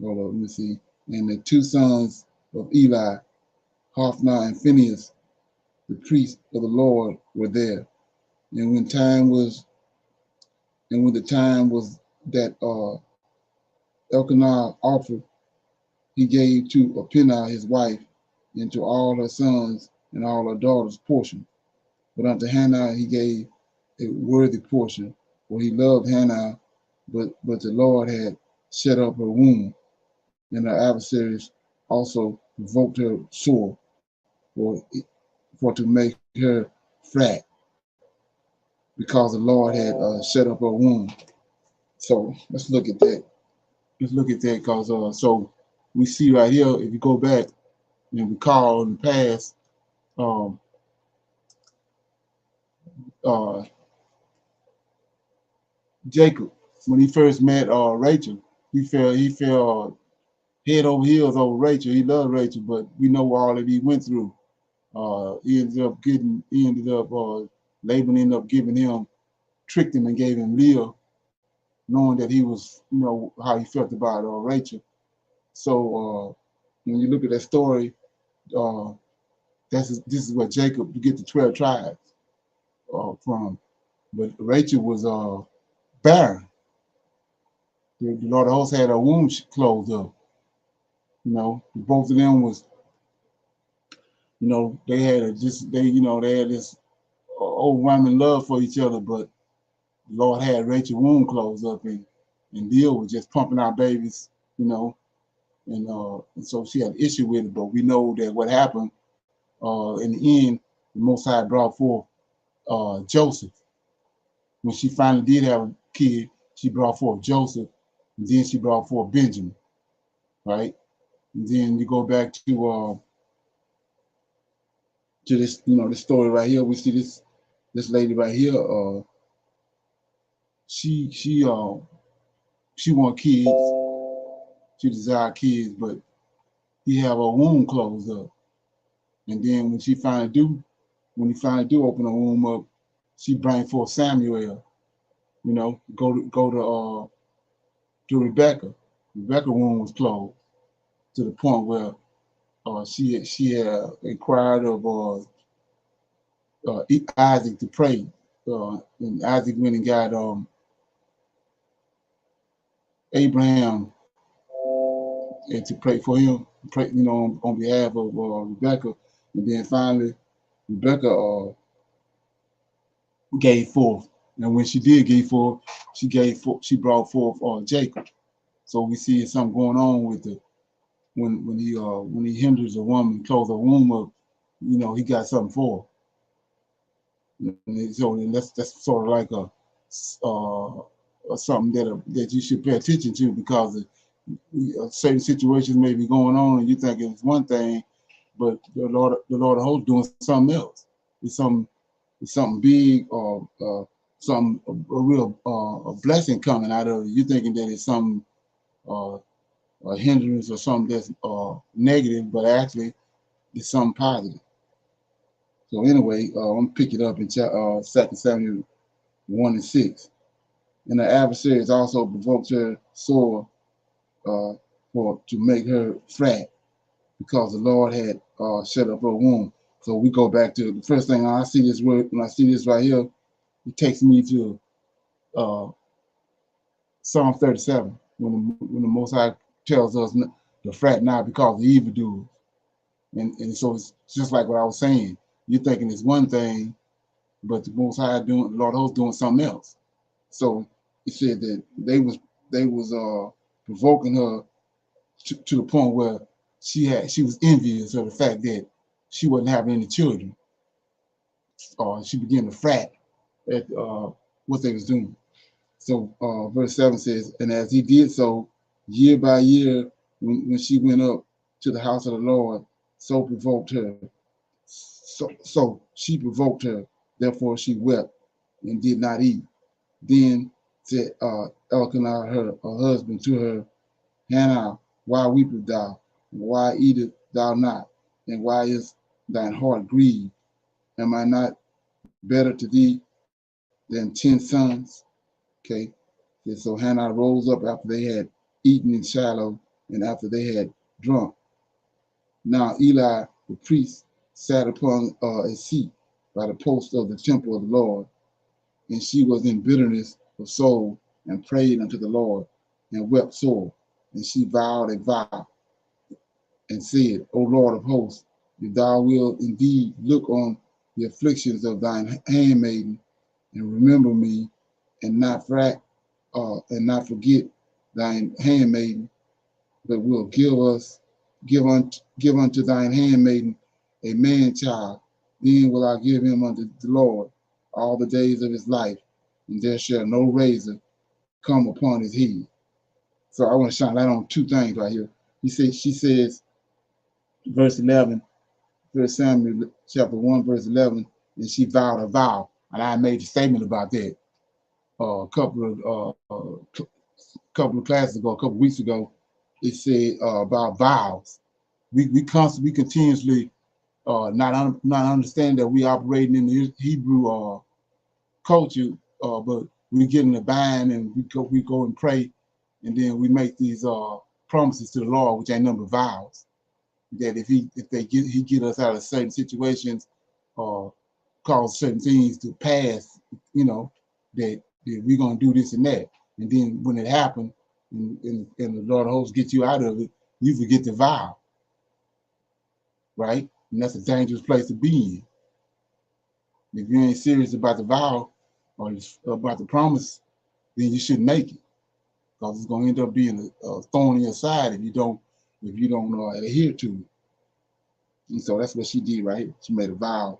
on, let me see, and the 2 sons of Eli, Hophni and Phinehas, the priests of the Lord, were there. And when the time was that Elkanah offered, he gave to Peninnah his wife, and to all her sons and all her daughters portion. But unto Hannah he gave a worthy portion, for he loved Hannah, but the Lord had shut up her womb, and her adversaries also provoked her sore, for to make her fat, because the Lord had shut up her womb. So let's look at that. Because so we see right here, if you go back and recall in the past, Jacob, when he first met Rachel, he fell head over heels over Rachel. He loved Rachel, but we know all that he went through. Laban ended up giving him, tricked him and gave him Leah, knowing that he was, how he felt about Rachel. So when you look at that story, this is what Jacob, to get the 12 tribes from. But Rachel was barren. The Lord of hosts had her womb closed up. Both of them was, they had this overwhelming love for each other, but the Lord had Rachel's womb closed up, and Leah was just pumping out babies, and so she had an issue with it. But we know that what happened in the end, the Most High brought forth Joseph. When she finally did have a kid, she brought forth Joseph, and then she brought forth Benjamin, right? And then you go back to this, this story right here. We see this lady right here. She want kids. She desired kids, but he have her womb closed up. And then when he finally do open her womb up, she bring forth Samuel. Go to Rebecca. Rebecca's womb was closed to the point where she had inquired of Isaac to pray. And Isaac went and got Abraham and to pray for him, on behalf of Rebecca. And then finally, Rebecca gave forth. And when she did give forth, she brought forth Jacob. So we see something going on with when he hinders a woman, close her womb up, he got something for her. And that's sort of like something that you should pay attention to, because certain situations may be going on and you think it's one thing, but the Lord of hosts doing something else. It's something big, or some a real a blessing coming out of it. You're thinking that it's some a hindrance or something that's negative, but actually it's something positive. So anyway, I'm gonna pick it up in 2 Samuel 1:6. And the adversaries also provoked her sore to make her fat, because the Lord had shut up her womb. So we go back to the first thing I see this word, when I see this right here, it takes me to Psalm 37, when the Most High tells us to fret not because of evildoers. And so it's just like what I was saying. You're thinking it's one thing, but the Most High doing, Lord host doing something else. So it said that they was provoking her to the point where she was envious of the fact that she wasn't having any children. She began to fret at what they was doing. So verse 7 says, and as he did so, year by year, when she went up to the house of the Lord, so provoked her. So she provoked her, therefore she wept and did not eat. Then said Elkanah, her husband, to her, Hannah, why weepest thou? Why eatest thou not? And why is thine heart grieved? Am I not better to thee than 10 sons? Okay. And so Hannah rose up after they had eaten in Shiloh and after they had drunk. Now Eli, the priest, sat upon a seat by the post of the temple of the Lord, and she was in bitterness of soul and prayed unto the Lord and wept sore. And she vowed a vow and said, O Lord of hosts, if thou wilt indeed look on the afflictions of thine handmaiden and remember me and not forget thine handmaiden, but will give unto thine handmaiden a man child, then will I give him unto the Lord all the days of his life, and there shall no razor come upon his head. So I want to shine light on two things right here. She says, verse 11, 1 Samuel chapter 1, verse 11, and she vowed a vow. And I made a statement about that a couple of classes ago, a couple of weeks ago. It said about vows. We continuously not understand that we operating in the Hebrew culture, but we get in the bind and we go and pray, and then we make these promises to the Lord, which ain't number vows. That if he get us out of certain situations, or cause certain things to pass, that we're gonna do this and that, and then when it happens, and the Lord of hosts get you out of it, you forget the vow, right? And that's a dangerous place to be in. If you ain't serious about the vow or about the promise, then you shouldn't make it, because it's gonna end up being a thorn in your side if you don't adhere to it. And so that's what she did, right? She made a vow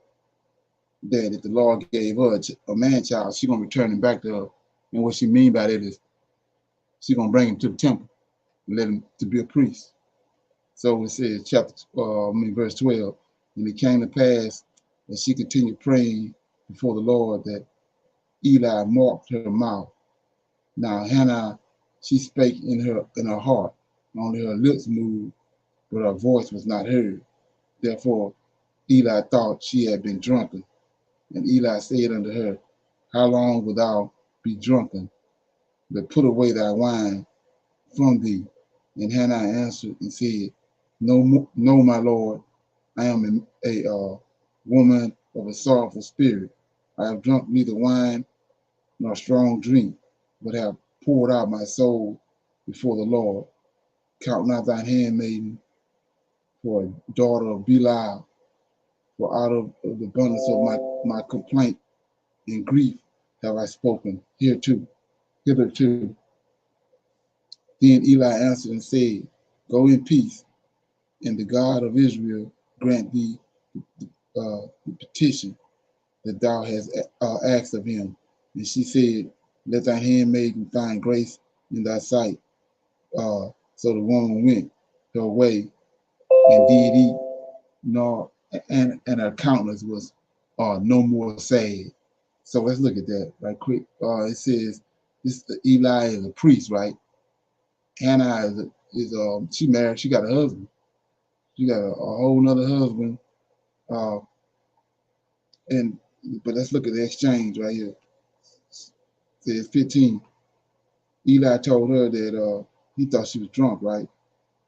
that if the Lord gave her a man child, she's gonna return him back to her. And what she mean by that is she's gonna bring him to the temple and let him to be a priest. So it says verse 12, and it came to pass that she continued praying before the Lord that Eli marked her mouth. Now Hannah, she spake in her heart, only her lips moved, but her voice was not heard. Therefore Eli thought she had been drunken. And Eli said unto her, how long wilt thou be drunken? But put away thy wine from thee. And Hannah answered and said, No, my Lord, I am a woman of a sorrowful spirit. I have drunk neither wine nor strong drink, but have poured out my soul before the Lord. Count not thine handmaiden for a daughter of Belial, for out of the abundance of my complaint and grief have I spoken hitherto. Then Eli answered and said, go in peace, and the God of Israel grant thee the petition that thou hast asked of him. And she said, let thy handmaiden find grace in thy sight. So the woman went her way and did eat, and her countenance was no more sad. So let's look at that right quick. It says Eli is a priest, right? Hannah is she married. She got a husband. She got a whole nother husband. But let's look at the exchange right here. It says 15. Eli told her that he thought she was drunk, right?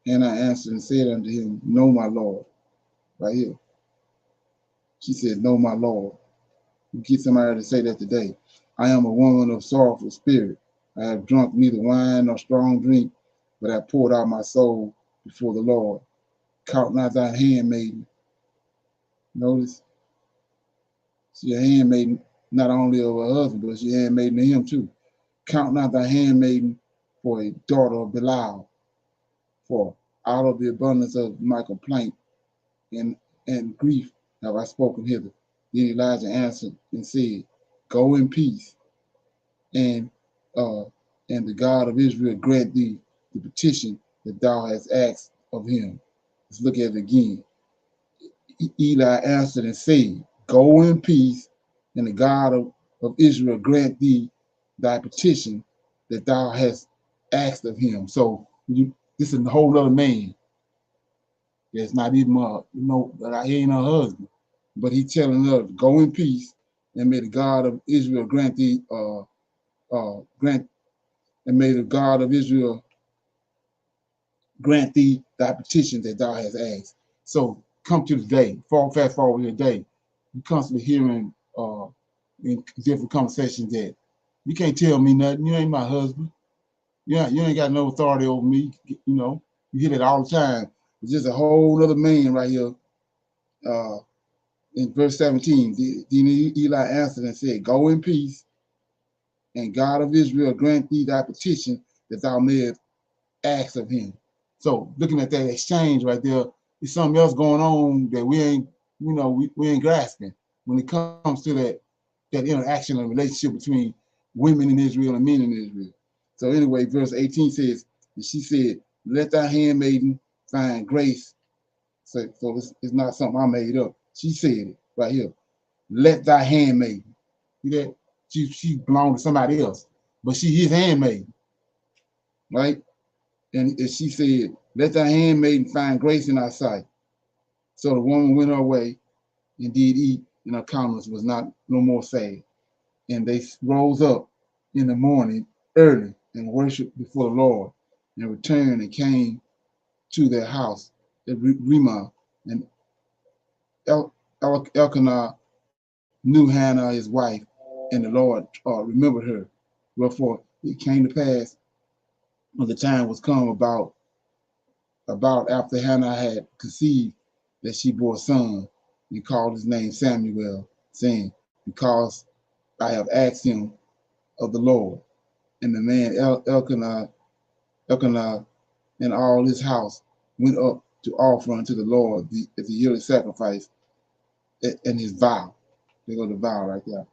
Hannah answered and said unto him, no, my Lord. Right here. She said, no, my Lord. You get somebody to say that today. I am a woman of sorrowful spirit. I have drunk neither wine nor strong drink, but I poured out my soul before the Lord. Count not thy handmaiden. Notice, she a handmaiden not only of her husband, but she a handmaiden to him too. Count not thy handmaiden for a daughter of Belial, for out of the abundance of my complaint and grief have I spoken hither. Then Elijah answered and said, go in peace, and uh, and the God of Israel grant thee the petition that thou hast asked of him. Let's look at it again. Eli answered and said, go in peace, and the God of Israel grant thee thy petition that thou hast asked of him. So this is a whole other man. It's not even he ain't her husband, but he telling her, go in peace, and may the God of Israel grant thee and may the God of Israel grant thee thy petition that thou hast asked. So come to the day, fast forward to the day. You constantly hearing in different conversations that you can't tell me nothing. You ain't my husband. Yeah, you ain't got no authority over me. You know, you hear that all the time. It's just a whole other man right here. In verse 17, then Eli answered and said, go in peace, and God of Israel grant thee thy petition that thou mayest ask of him. So looking at that exchange right there, there's something else going on that we ain't, we ain't grasping when it comes to that interaction and relationship between women in Israel and men in Israel. So anyway, verse 18 says, and she said, let thy handmaiden find grace. So it's not something I made up. She said it right here. Let thy handmaiden. See that? She belonged to somebody else, but she his handmaiden, right? And she said, let thy handmaiden find grace in thy sight. So the woman went her way and did eat, and her countenance was not no more sad. And they rose up in the morning early and worshiped before the Lord, and returned and came to their house at Ramah. And Elkanah knew Hannah his wife, and the Lord remembered her. Wherefore it came to pass when the time was come about after Hannah had conceived that she bore a son, and called his name Samuel, saying, because I have asked him of the Lord. And the man Elkanah and all his house went up to offer unto the Lord the yearly sacrifice and his vow. They go to vow right there.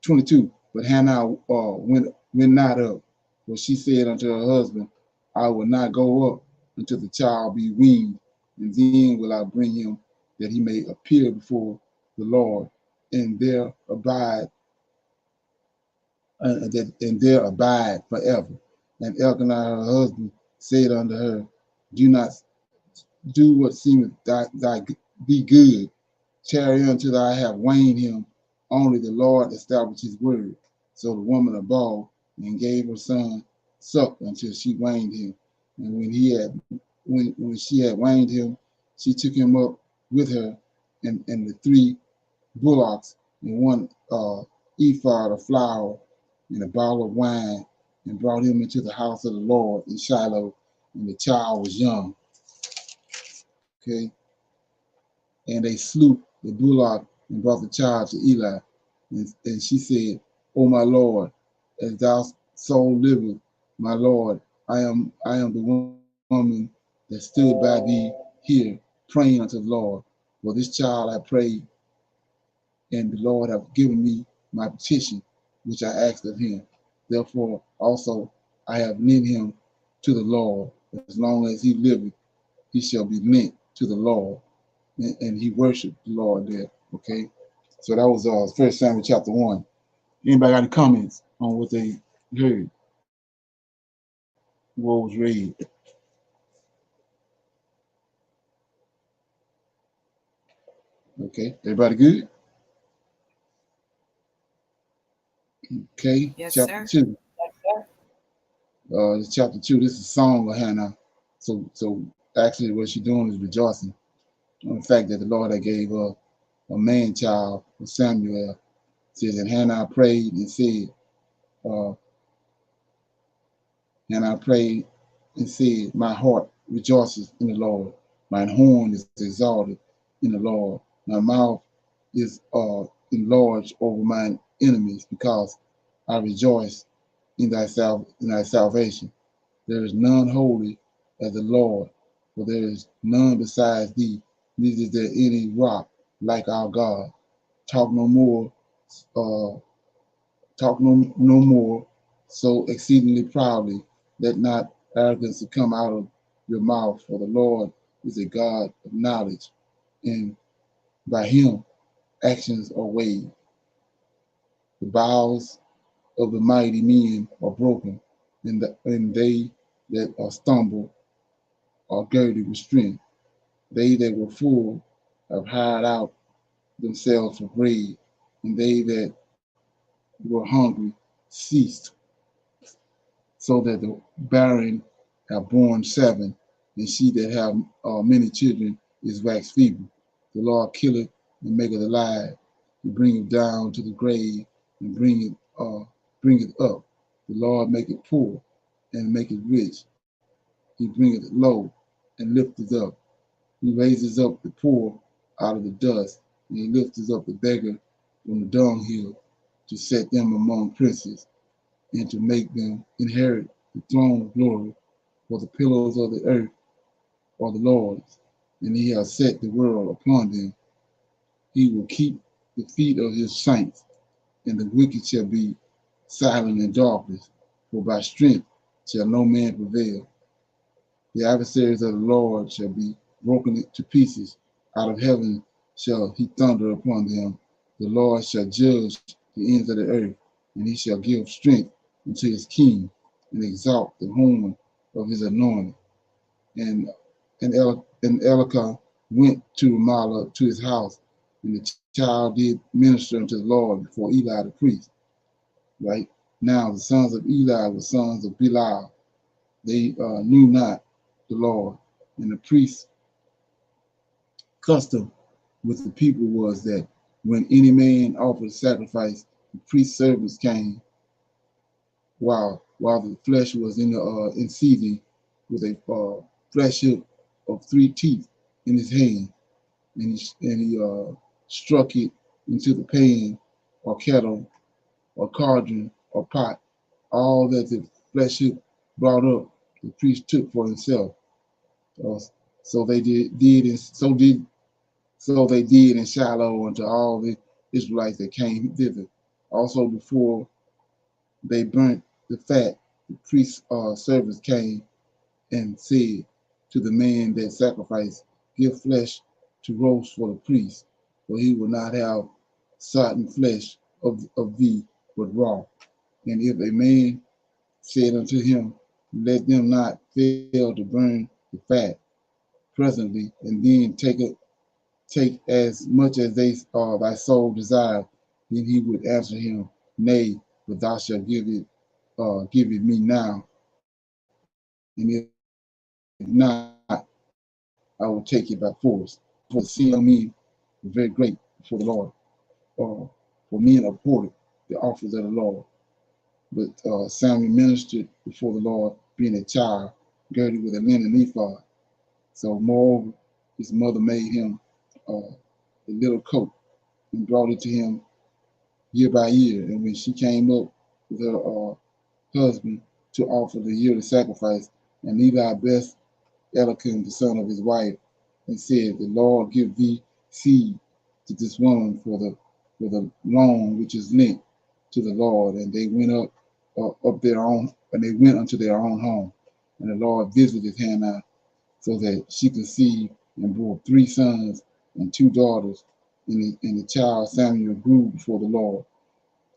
22. But Hannah went not up, for she said unto her husband, I will not go up until the child be weaned, and then will I bring him, that he may appear before the Lord, and there abide, forever. And Elkanah her husband said unto her, do not do what seemeth thy be good. Tarry until I have weaned him. Only the Lord established his word. So the woman abode and gave her son suck until she weaned him. And when she had weaned him, she took him up with her and the 3 bullocks and 1 ephod of flour and a bottle of wine, and brought him into the house of the Lord in Shiloh, and the child was young. Okay. And they slew the bullock and brought the child to Eli. And she said, O my Lord, as thou soul liveth, my Lord, I am the woman that stood by thee here, praying unto the Lord. For this child I prayed, and the Lord hath given me my petition, which I asked of him. Therefore also I have lent him to the Lord. As long as he liveth, he shall be lent to the Lord. And he worshiped the Lord there. Okay, so that was 1 Samuel chapter 1. Anybody got any comments on what they heard? What was read? Okay, everybody good? Okay,
Yes,
chapter
sir.
2. This chapter 2. This is a song of Hannah. So actually, what she's doing is rejoicing on the fact that the Lord had gave her a man child of Samuel. It says, and Hannah prayed and said, my heart rejoices in the Lord. Mine horn is exalted in the Lord. My mouth is enlarged over mine enemies, because I rejoice in thy salvation. There is none holy as the Lord, for there is none besides thee, neither is there any rock like our God. Talk no more, no more so exceedingly proudly, let not arrogance come out of your mouth, for the Lord is a God of knowledge, and by him actions are weighed. The bows of the mighty men are broken, and they that are stumbled are girded with strength. They that were full have hired out themselves for bread, and they that were hungry ceased, so that the barren have borne 7, and she that have many children is waxed feeble. The Lord killeth and maketh alive, and bringeth down to the grave, and bringeth up. The Lord maketh poor and maketh rich. He bringeth low and lifteth up. He raises up the poor out of the dust, and he lifteth up the beggar from the dunghill, to set them among princes, and to make them inherit the throne of glory. For the pillars of the earth are the Lord's, and he has set the world upon them. He will keep the feet of his saints, and the wicked shall be silent in darkness, for by strength shall no man prevail. The adversaries of the Lord shall be broken to pieces. Out of heaven shall he thunder upon them. The Lord shall judge the ends of the earth, and he shall give strength unto his king, and exalt the horn of his anointed. And Elikah went to Ramah to his house, and the child did minister unto the Lord before Eli the priest. Right now, the sons of Eli were sons of Belial. They knew not the Lord, and the priest's custom with the people was that when any man offered sacrifice, the priest's servants came while the flesh was in seething, with a flesh hook of 3 teeth in his hand, and he struck it into the pan or kettle or cauldron or pot. All that the flesh hook brought up, the priest took for himself. So they did in Shiloh unto all the Israelites that came thither. Also before they burnt the fat, the priest's servants came and said to the man that sacrificed, give flesh to roast for the priest, for he will not have sodden flesh of thee, but raw. And if a man said unto him, let them not fail to burn the fat presently, and then take as much as thy soul desire, then he would answer him, nay, but thou shalt give it me now, and if not, I will take it by force. For the sin of men is very great before the Lord. For men abhorred the offers of the Lord. But Samuel ministered before the Lord, being a child, girded with a linen ephod. So moreover, his mother made him a little coat and brought it to him year by year. And when she came up with her husband to offer the yearly sacrifice, and Eli blessed Elikim, the son of his wife, and said, the Lord give thee seed to this woman for the loan which is lent to the Lord. And they went they went unto their own home. And the Lord visited Hannah, so that she conceived and bore 3 sons and 2 daughters. And the child Samuel grew before the Lord.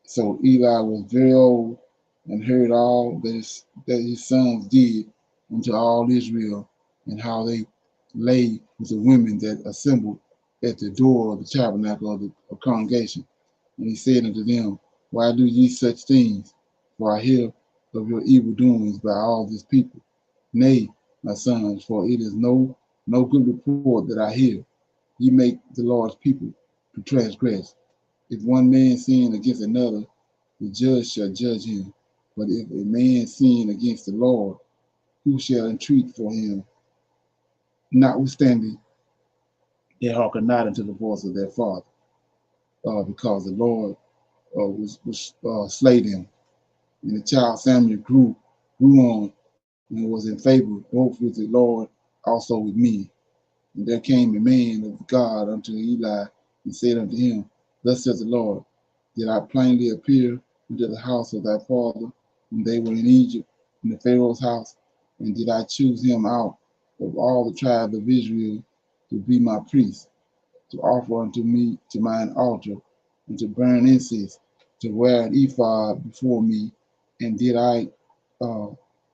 So Eli was very old, and heard all that his sons did unto all Israel, and how they lay with the women that assembled at the door of the tabernacle of the congregation. And he said unto them, why do ye such things? For I hear of your evil doings by all this people. Nay, my sons, for it is no good report that I hear. Ye make the Lord's people to transgress. If one man sin against another, the judge shall judge him. But if a man sin against the Lord, who shall entreat for him? Notwithstanding, they hearken not unto the voice of their father, because the Lord was slay them. And the child Samuel grew on and was in favor both with the Lord, also with me. And there came a man of God unto Eli and said unto him, Thus says the Lord, did I plainly appear into the house of thy father when they were in Egypt, in the Pharaoh's house? And did I choose him out of all the tribes of Israel to be my priest, to offer unto me to mine altar, and to burn incense, to wear an ephod before me? And did I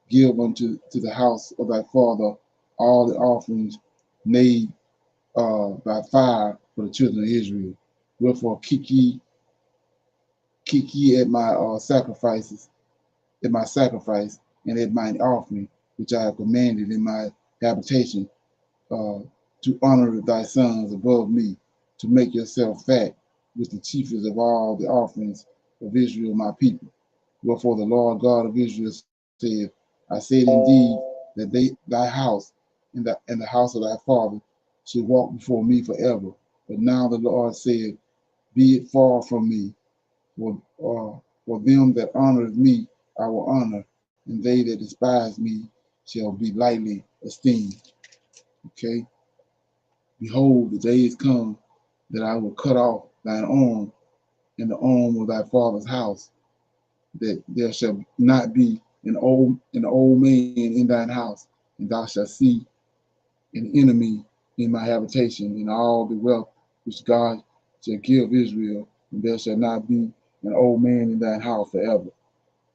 give unto the house of thy father all the offerings made by fire for the children of Israel? Wherefore kick ye at my sacrifices, at my sacrifice, and at mine offering, which I have commanded in my habitation, to honor thy sons above me, to make yourself fat with the chiefest of all the offerings of Israel, my people. Wherefore the Lord God of Israel said, I said indeed that thy house and the house of thy father should walk before me forever. But now the Lord said, Be it far from me, for them that honoreth me I will honor, and they that despise me shall be lightly esteemed. Okay. Behold, the day is come that I will cut off thine arm and the arm of thy father's house, that there shall not be an old man in thine house, and thou shalt see an enemy in my habitation, and all the wealth which God shall give Israel, and there shall not be an old man in thine house forever,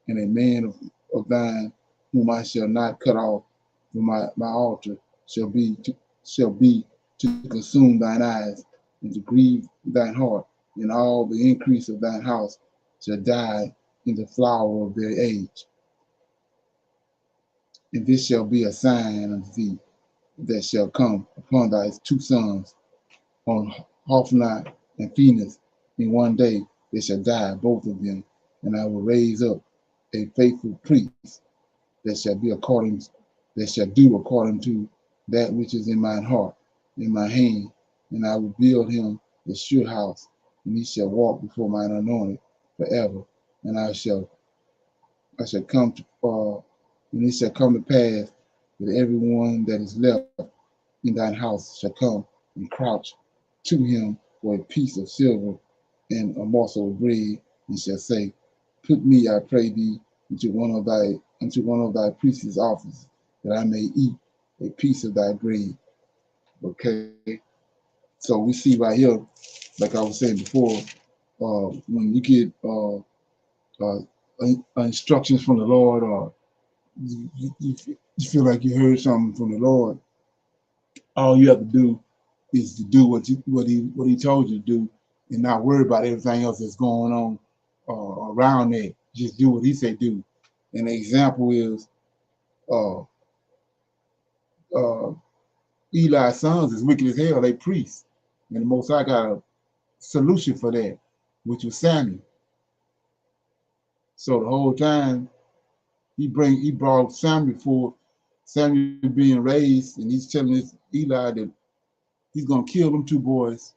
and a man of thine whom I shall not cut off from my altar shall be to consume thine eyes and to grieve thine heart, and all the increase of thine house shall die in the flower of their age. And this shall be a sign unto thee that shall come upon thy two sons, on Hophni and Phinehas. In one day they shall die, both of them, and I will raise up a faithful priest that shall do according to that which is in mine heart, in my hand, and I will build him a sure house, and he shall walk before mine anointed forever. And I shall come to, and it shall come to pass that everyone that is left in thine house shall come and crouch to him for a piece of silver and a morsel of bread, and shall say, Put me, I pray thee, into one of thy priest's offices, that I may eat a piece of thy bread. Okay. So we see right here, like I was saying before, when you get instructions from the Lord, or you feel like you heard something from the Lord, all you have to do is to do what he told you to do, and not worry about everything else that's going on around that. Just do what he said do. And the example is uh, Eli's sons is wicked as hell. They priests, and the Most High got a solution for that, which was Samuel. So the whole time he brought Samuel forth. Samuel being raised, and he's telling Eli that he's gonna kill them two boys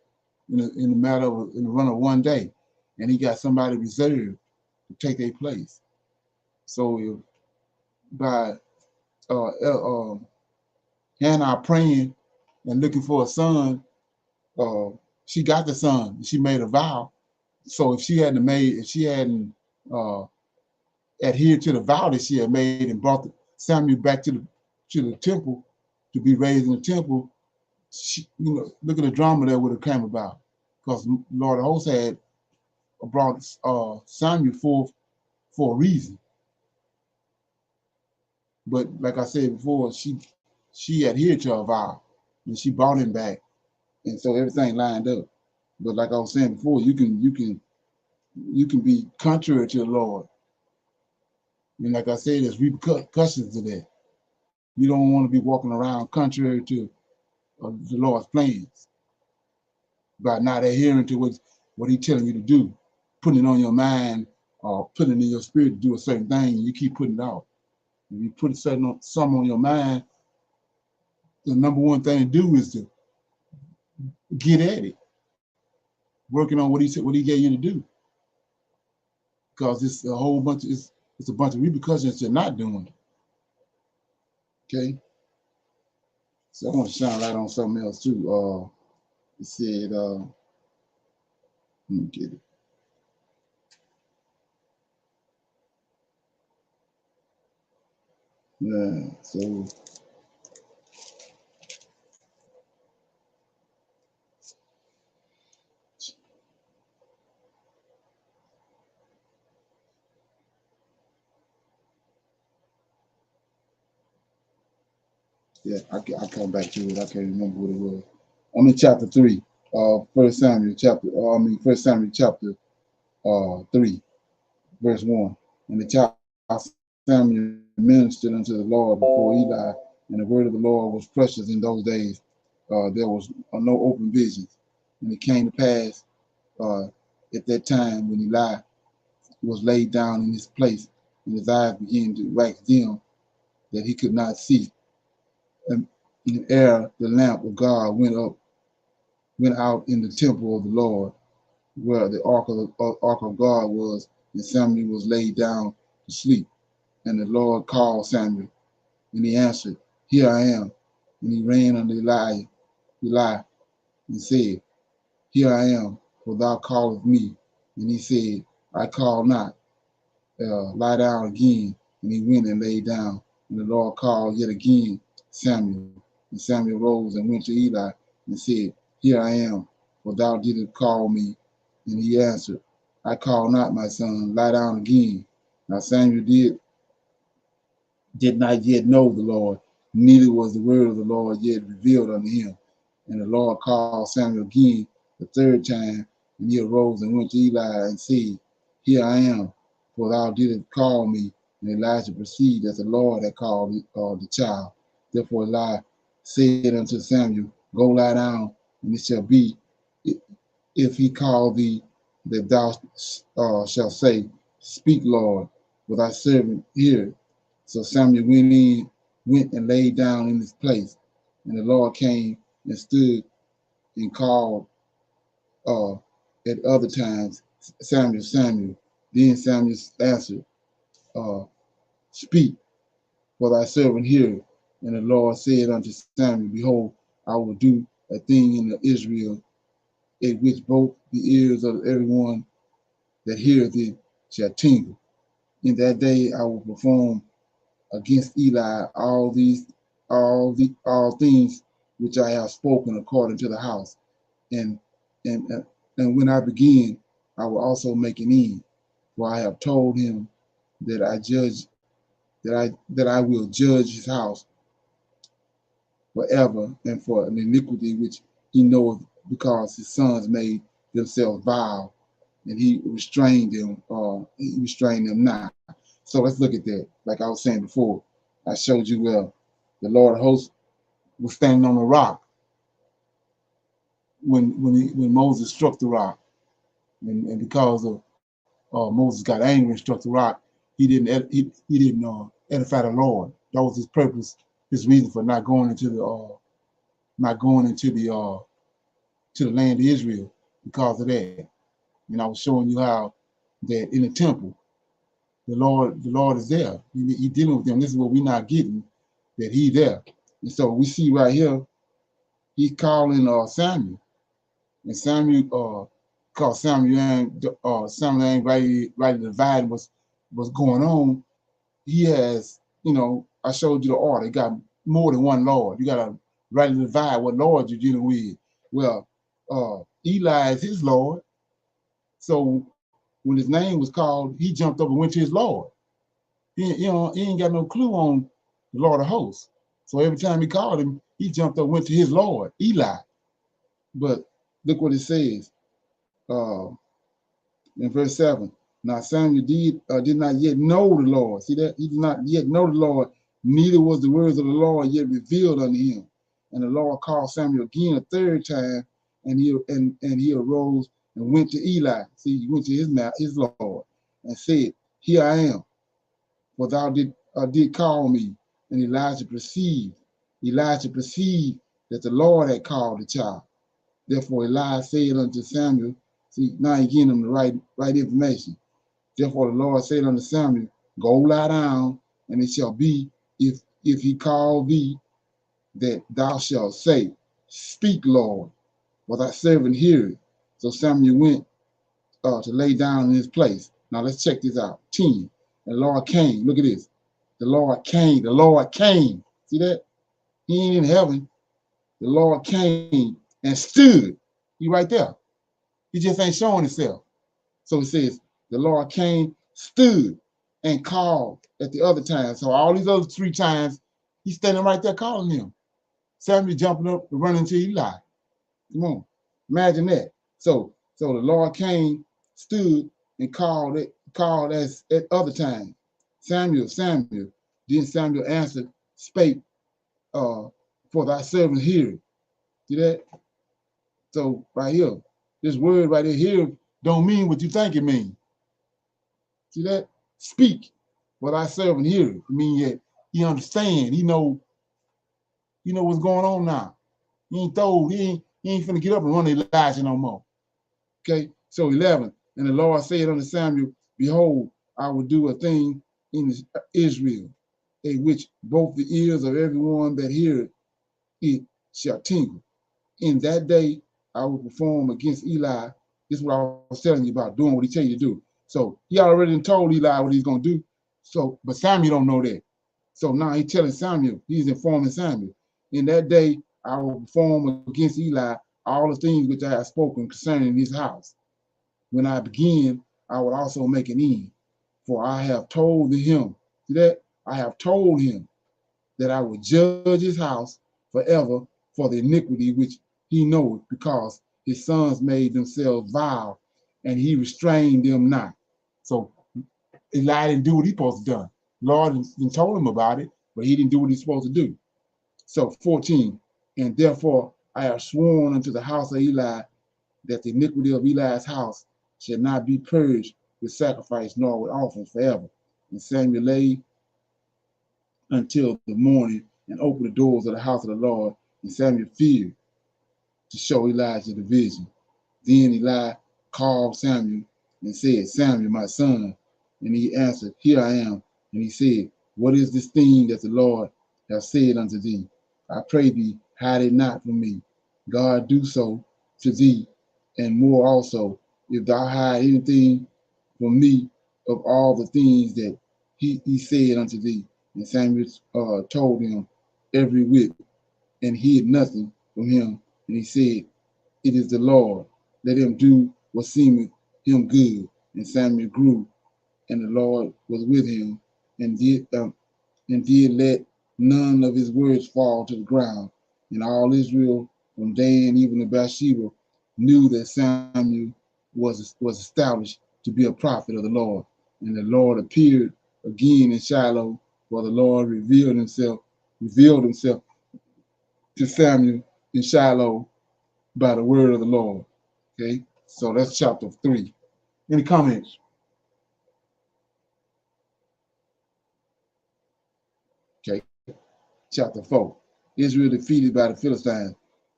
in the run of one day, and he got somebody reserved to take their place. So if by Hannah praying and looking for a son, she got the son. She made a vow. So if she hadn't adhered to the vow that she had made and brought Samuel back to the temple to be raised in the temple, look at the drama that would have come about, because Lord of hosts had brought Samuel forth for a reason. But like I said before, she adhered to her vow, and she brought him back, and so everything lined up. But like I was saying before, you can be contrary to the Lord, and like I said, there's repercussions to that. You don't want to be walking around contrary to the Lord's plans. by not adhering to what he's telling you to do, putting it on your mind or putting it in your spirit to do a certain thing, and you keep putting it out. If you put something on your mind, the number one thing to do is to get at it, working on what he gave you to do. Because it's a whole bunch, it's a bunch of repercussions you're not doing. Okay? So I want to shine light on something else too. It said, let me get it. Yeah, so yeah, I come back to it. I can't remember what it was. I'm in chapter 3, 1 Samuel chapter 3, verse 1. And the child Samuel ministered unto the Lord before Eli, and the word of the Lord was precious in those days. There was no open visions. And it came to pass at that time when Eli was laid down in his place, and his eyes began to wax dim, that he could not see. And ere the lamp of God went out in the temple of the Lord, where the ark of God was, and Samuel was laid down to sleep. And the Lord called Samuel, and he answered, Here I am. And he ran unto Eli, and said, Here I am, for thou callest me. And he said, I call not. Lie down again. And he went and lay down. And the Lord called yet again Samuel. And Samuel rose and went to Eli and said, Here I am, for thou didst call me. And he answered, I call not, my son, lie down again. Now Samuel did not yet know the Lord, neither was the word of the Lord yet revealed unto him. And the Lord called Samuel again the third time, and he arose and went to Eli and said, Here I am, for thou didst call me. And Elijah perceived that the Lord had called the child. Therefore Eli said unto Samuel, Go lie down, and it shall be, if he call thee, that thou shalt say, Speak, Lord, for thy servant heareth. So Samuel went and lay down in his place. And the Lord came and stood and called at other times, Samuel, Samuel. Then Samuel answered, Speak, for thy servant heareth. And the Lord said unto Samuel, Behold, I will do a thing in Israel, at which both the ears of everyone that heareth it shall tingle. In that day I will perform against Eli all things which I have spoken according to the house. And when I begin, I will also make an end. For I have told him that I will judge his house forever, and for an iniquity which he knoweth, because his sons made themselves vile, and he restrained them not. So let's look at that. Like I was saying before, I showed you where the Lord of hosts was standing on the rock when Moses struck the rock, and because of Moses got angry and struck the rock, he didn't edify the Lord. That was his purpose, his reason for not going into the to the land of Israel, because of that. And I was showing you how that in the temple, the Lord is there. He dealing with them. This is what we're not getting, that he there. And so we see right here, he's calling Samuel. And Samuel cause Samuel ain't right to divide what's going on. He has, I showed you the order. He got more than one Lord. You got to rightly divide what Lord you're dealing with. Well, Eli is his Lord. So when his name was called, he jumped up and went to his Lord. He ain't got no clue on the Lord of hosts. So every time he called him, he jumped up and went to his Lord, Eli. But look what it says in verse 7. Now Samuel did not yet know the Lord. See that? He did not yet know the Lord, neither was the words of the Lord yet revealed unto him. And the Lord called Samuel again a third time, and he arose and went to Eli. See, he went to his Lord, and said, "Here I am, for thou did call me." And Elijah perceived that the Lord had called the child. Therefore Elijah said unto Samuel, see, now he getting him the right information. Therefore the Lord said unto Samuel, "Go lie down, and it shall be, if he call thee, that thou shalt say, Speak, Lord, for thy servant heareth." So Samuel went to lay down in his place. Now let's check this out. 10. The Lord came. Look at this. The Lord came. The Lord came. See that? He ain't in heaven. The Lord came and stood. He right there. He just ain't showing himself. So it says, the Lord came, stood, and called at the other time. So all these other 3 times, he's standing right there calling him. Samuel jumping up and running to Eli. Come on. Imagine that. So the Lord came, stood, and called as at other times. Samuel, Samuel. Then Samuel answered, spake, for thy servant heareth. See that? So right here, this word right here don't mean what you think it means. See that? Speak, for thy servant heareth. I mean, yeah, he understand. He know what's going on now. He ain't told. He ain't finna get up and run Elijah no more. Okay. So 11. And the Lord said unto Samuel, Behold, I will do a thing in Israel, in which both the ears of everyone that heareth it shall tingle. In that day I will perform against Eli. This is what I was telling you about, doing what he tell you to do. So he already told Eli what he's gonna do. So, but Samuel don't know that. So now he's telling Samuel, he's informing Samuel. In that day I will perform against Eli all the things which I have spoken concerning his house. When I begin, I will also make an end. For I have told him, see that? I have told him that I will judge his house forever for the iniquity which he knoweth, because his sons made themselves vile, and he restrained them not. So Eli didn't do what he supposed to do. Lord told him about it, but he didn't do what he's supposed to do. So 14, and therefore I have sworn unto the house of Eli that the iniquity of Eli's house shall not be purged with sacrifice nor with offerings forever. And Samuel lay until the morning and opened the doors of the house of the Lord, and Samuel feared to show Elijah the vision. Then Eli called Samuel and said, Samuel, my son. And he answered, Here I am. And he said, What is this thing that the Lord hath said unto thee? I pray thee, hide it not from me. God do so to thee, and more also, if thou hide anything from me of all the things that he said unto thee. And Samuel told him every whit, and hid nothing from him. And he said, It is the Lord. Let him do what seemeth him good. And Samuel grew, and the Lord was with him, and did let none of his words fall to the ground. And all Israel, from Dan even to Bathsheba, knew that Samuel was established to be a prophet of the Lord. And the Lord appeared again in Shiloh, for the Lord revealed himself to Samuel in Shiloh by the word of the Lord. Okay, so that's chapter 3. Any comments? Okay, chapter 4. Israel defeated by the Philistines,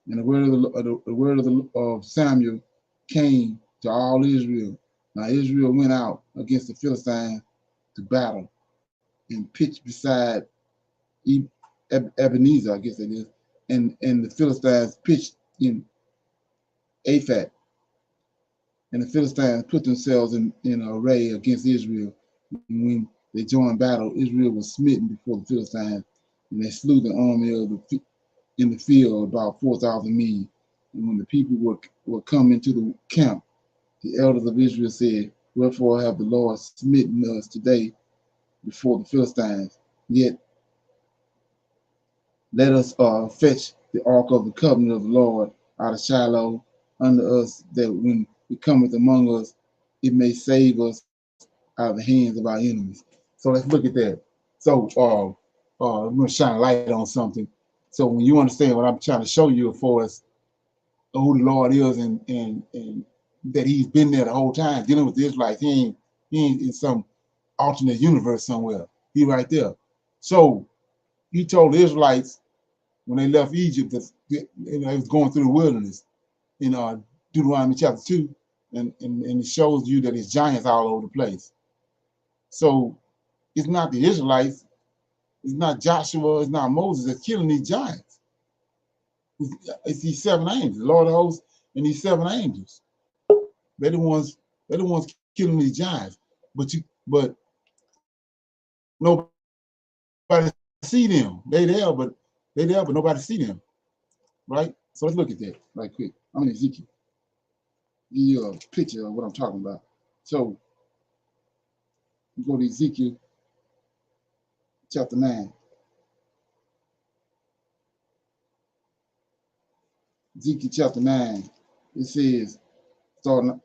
and the word of Samuel came to all Israel. Now Israel went out against the Philistines to battle and pitched beside Ebenezer, I guess it is, and the Philistines pitched in Aphat. And the Philistines put themselves in array against Israel. And when they joined battle, Israel was smitten before the Philistines, and they slew the army in the field, about 4,000 men. And when the people were come into the camp, the elders of Israel said, Wherefore have the Lord smitten us today before the Philistines? Yet let us fetch the ark of the covenant of the Lord out of Shiloh unto us, that when it cometh among us, it may save us out of the hands of our enemies. So let's look at that. So I'm going to shine a light on something. So when you understand what I'm trying to show you for us, who the Lord is and that he's been there the whole time dealing with the Israelites. He ain't in some alternate universe somewhere. He right there. So he told the Israelites when they left Egypt that they was going through the wilderness in Deuteronomy chapter 2, and it shows you that it's giants all over the place. So it's not the Israelites, it's not Joshua, it's not Moses that's killing these giants. It's these 7 angels, the Lord of hosts and these 7 angels. They're the ones killing these giants. But nobody see them. They there, but nobody see them. Right? So let's look at that right quick. I'm in Ezekiel. Give you a picture of what I'm talking about. So go to Ezekiel chapter 9. Ezekiel chapter 9. It says, starting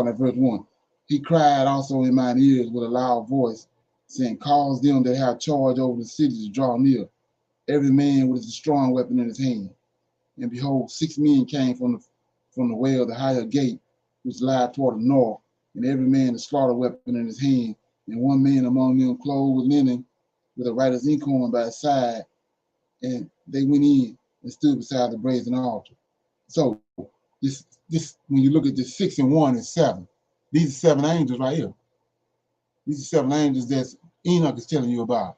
at verse 1. He cried also in mine ears with a loud voice, saying, cause them that have charge over the city to draw near, every man with a strong weapon in his hand. And behold, 6 men came from the way of the higher gate, which lieth toward the north, and every man a slaughter weapon in his hand, and one man among them clothed with linen, with a writer's inkhorn by his side, and they went in and stood beside the brazen altar. So this when you look at this 6 and 1 and 7, these are 7 angels right here. These are 7 angels that Enoch is telling you about.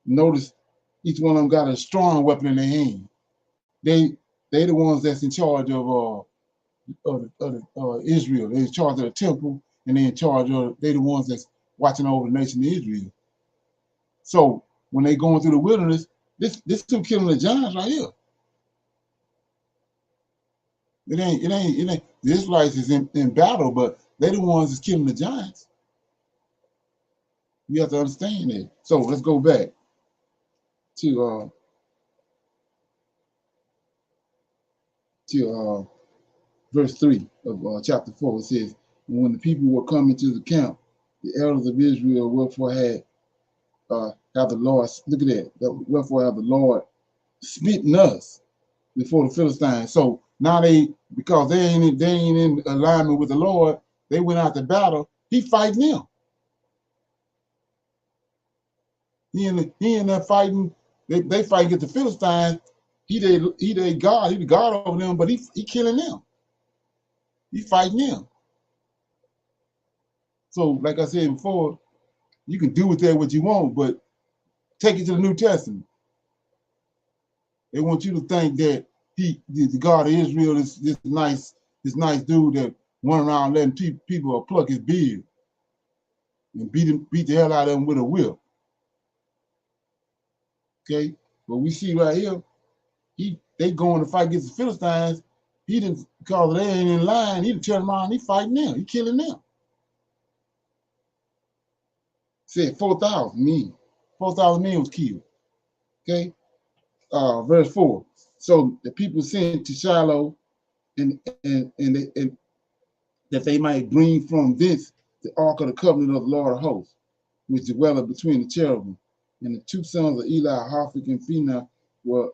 Notice each one of them got a strong weapon in their hand. They the ones that's in charge of Israel. They're in charge of the temple, and they're in charge of, they're the ones that's watching over the nation of Israel. So when they going through the wilderness, this two killing the giants right here. It ain't the Israelites is in battle, but they're the ones that's killing the giants. You have to understand that. So let's go back to verse 3 of chapter 4. It says, and when the people were coming to the camp, the elders of Israel wherefore have the Lord, look at that, wherefore have the Lord smitten us before the Philistines. So now because they ain't in alignment with the Lord, they went out to battle. He fighting them. He in there fighting. They fight against the Philistines. He the God over them, but he killing them. He fighting them. So like I said before, you can do with that what you want, but take it to the New Testament. They want you to think that the God of Israel, is this nice dude that went around letting people pluck his beard and beat the hell out of him with a whip. Okay, but we see right here, they going to fight against the Philistines. He didn't, because they ain't in line. He didn't turn around. He fighting them. He killing them. Said 4,000 men. 4,000 men was killed. Okay, verse 4. So the people sent to Shiloh, and that they might bring from thence the ark of the covenant of the Lord of hosts, which dwelleth between the cherubim. And the 2 sons of Eli, Hophni and Phinehas, were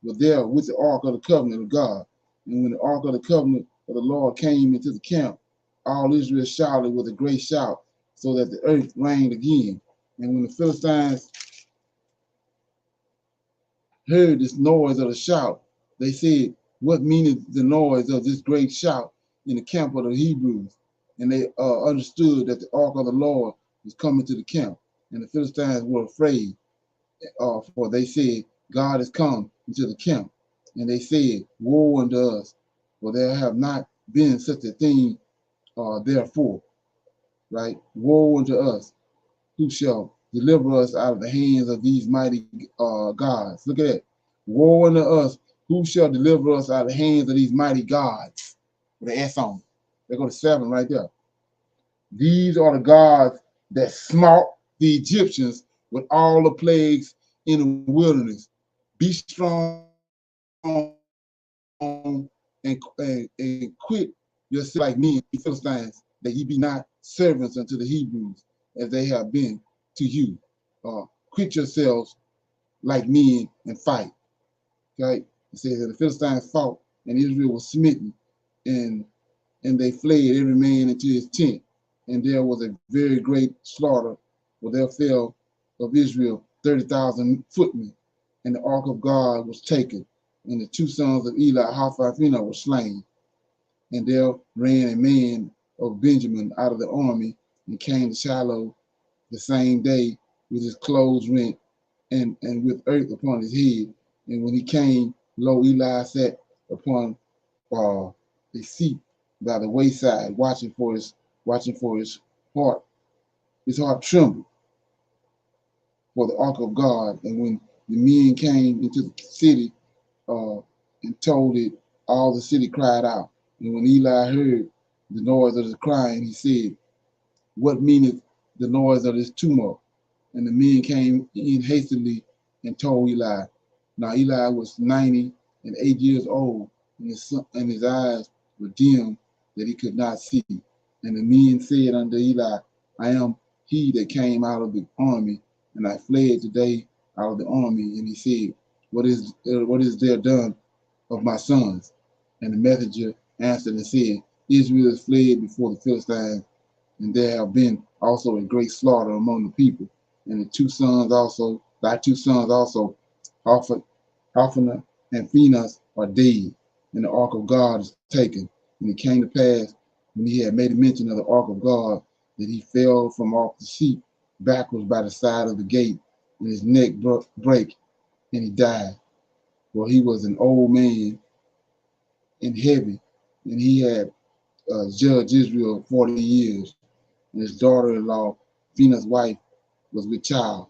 there with the ark of the covenant of God. And when the ark of the covenant of the Lord came into the camp, all Israel shouted with a great shout, so that the earth rained again. And when the Philistines heard this noise of the shout, they said, what meaneth the noise of this great shout in the camp of the Hebrews? And they understood that the ark of the Lord was coming to the camp. And the Philistines were afraid, for they said, God has come into the camp. And they said, woe unto us, for there have not been such a thing therefore. Right? Woe unto us, who shall deliver us out of the hands of these mighty gods. Look at that. Woe unto us, who shall deliver us out of the hands of these mighty gods. With an S on it. They go to 7 right there. These are the gods that smote the Egyptians with all the plagues in the wilderness. Be strong and quit yourself like me, Philistines, that ye be not servants unto the Hebrews, as they have been to you. Quit yourselves like men and fight. Okay? It says that the Philistines fought and Israel was smitten, and they fled every man into his tent, and there was a very great slaughter, for there fell of Israel 30,000 footmen, and the ark of God was taken, and the two sons of Eli, Hophni and Phinehas, were slain. And there ran a man of Benjamin out of the army, and came to Shiloh the same day with his clothes rent, and with earth upon his head. And when he came, lo, Eli sat upon a seat by the wayside, watching for his heart. His heart trembled for the ark of God. And when the men came into the city and told it, all the city cried out. And when Eli heard the noise of the crying, he said, what meaneth the noise of this tumult? And the men came in hastily and told Eli. Now Eli was 98 years old, and his eyes were dim that he could not see. And the men said unto Eli, I am he that came out of the army, and I fled today out of the army. And he said, what is there done of my sons? And the messenger answered and said, Israel is fled before the Philistines, and there have been also a great slaughter among the people. And thy two sons also, Hophni and Phinehas, are dead, and the ark of God is taken. And it came to pass, when he had made a mention of the ark of God, that he fell from off the seat backwards by the side of the gate, and his neck brake, and he died. For he was an old man and heavy, and he had judged Israel 40 years. And his daughter-in-law, Phinehas' wife, was with child,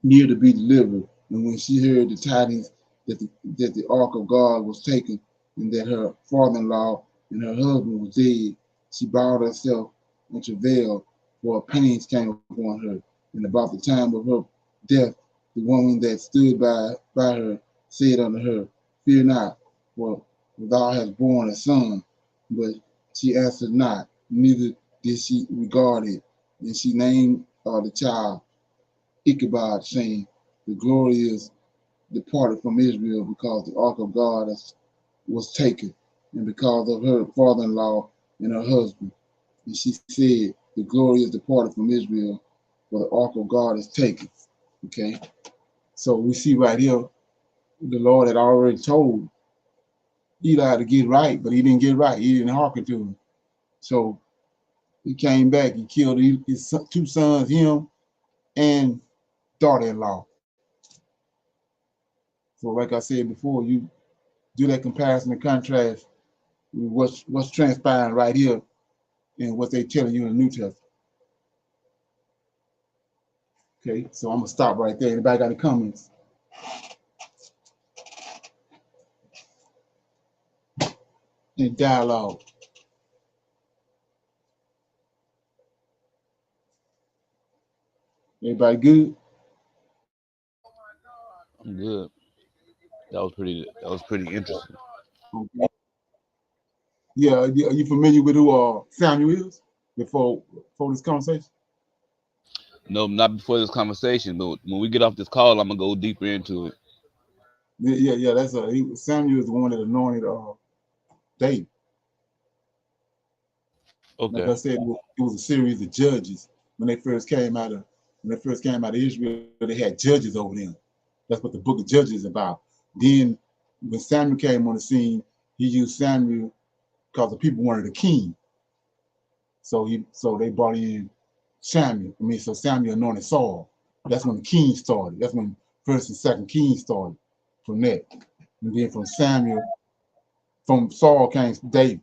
near to be delivered. And when she heard the tidings that the ark of God was taken, and that her father-in-law and her husband was dead, she bowed herself and travailed, for pains came upon her. And about the time of her death, the woman that stood by her said unto her, fear not, for thou hast borne a son. But she answered not, neither did she regard it. And she named the child Ichabod, saying, the glory is departed from Israel, because the ark of God was taken, and because of her father-in-law and her husband. And she said, the glory is departed from Israel, for the ark of God is taken. Okay, so we see right here, the Lord had already told Eli to get right, but he didn't get right. He didn't hearken to him. So he came back, he killed his two sons, him and daughter-in-law. So like I said before, you do that comparison and contrast with what's transpiring right here and what they telling you in the New Testament. Okay, so I'm gonna stop right there. Anybody got any comments? Any dialogue? Everybody good?
I'm good. That was pretty interesting.
Okay. Yeah, are you familiar with who Samuel is before this conversation?
No, not before this conversation, but when we get off this call, I'm gonna go deeper into it.
Yeah. That's Samuel is the one that anointed David. Like
Okay.
I said, it was a series of judges when they first came out of Israel. They had judges over them. That's what the book of Judges is about. Then when Samuel came on the scene, he used Samuel because the people wanted a king. So they brought in Samuel. So Samuel anointed Saul. That's when the king started. That's when first and second king started from that. And then from Saul came David,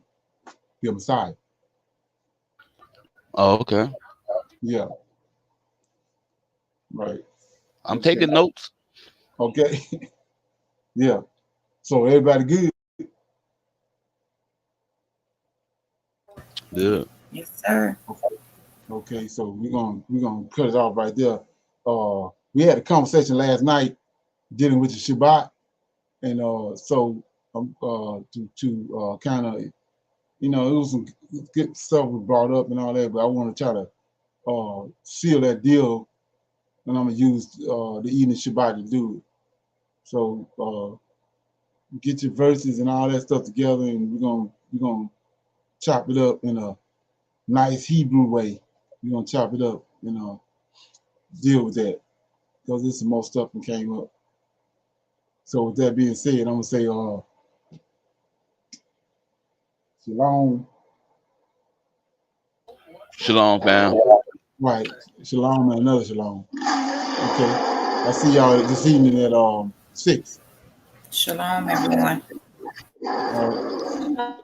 the Messiah.
Oh, okay.
Yeah, right.
I'm
Okay.
taking notes.
Okay. Yeah. So everybody good?
Good.
Yes, sir.
Okay. So we're gonna cut it off right there. We had a conversation last night dealing with the Shabbat, and so to kind of it was some good stuff was brought up and all that, but I want to try to seal that deal, and I'm gonna use the evening Shabbat to do it. So get your verses and all that stuff together, and we're gonna chop it up in a nice Hebrew way. We're gonna chop it up, deal with that, because there's some more stuff that came up. So with that being said, I'm gonna say shalom.
Shalom, fam.
Right, shalom and another shalom. Okay, I'll see y'all this evening at 6.
Shalom, everyone.
All right.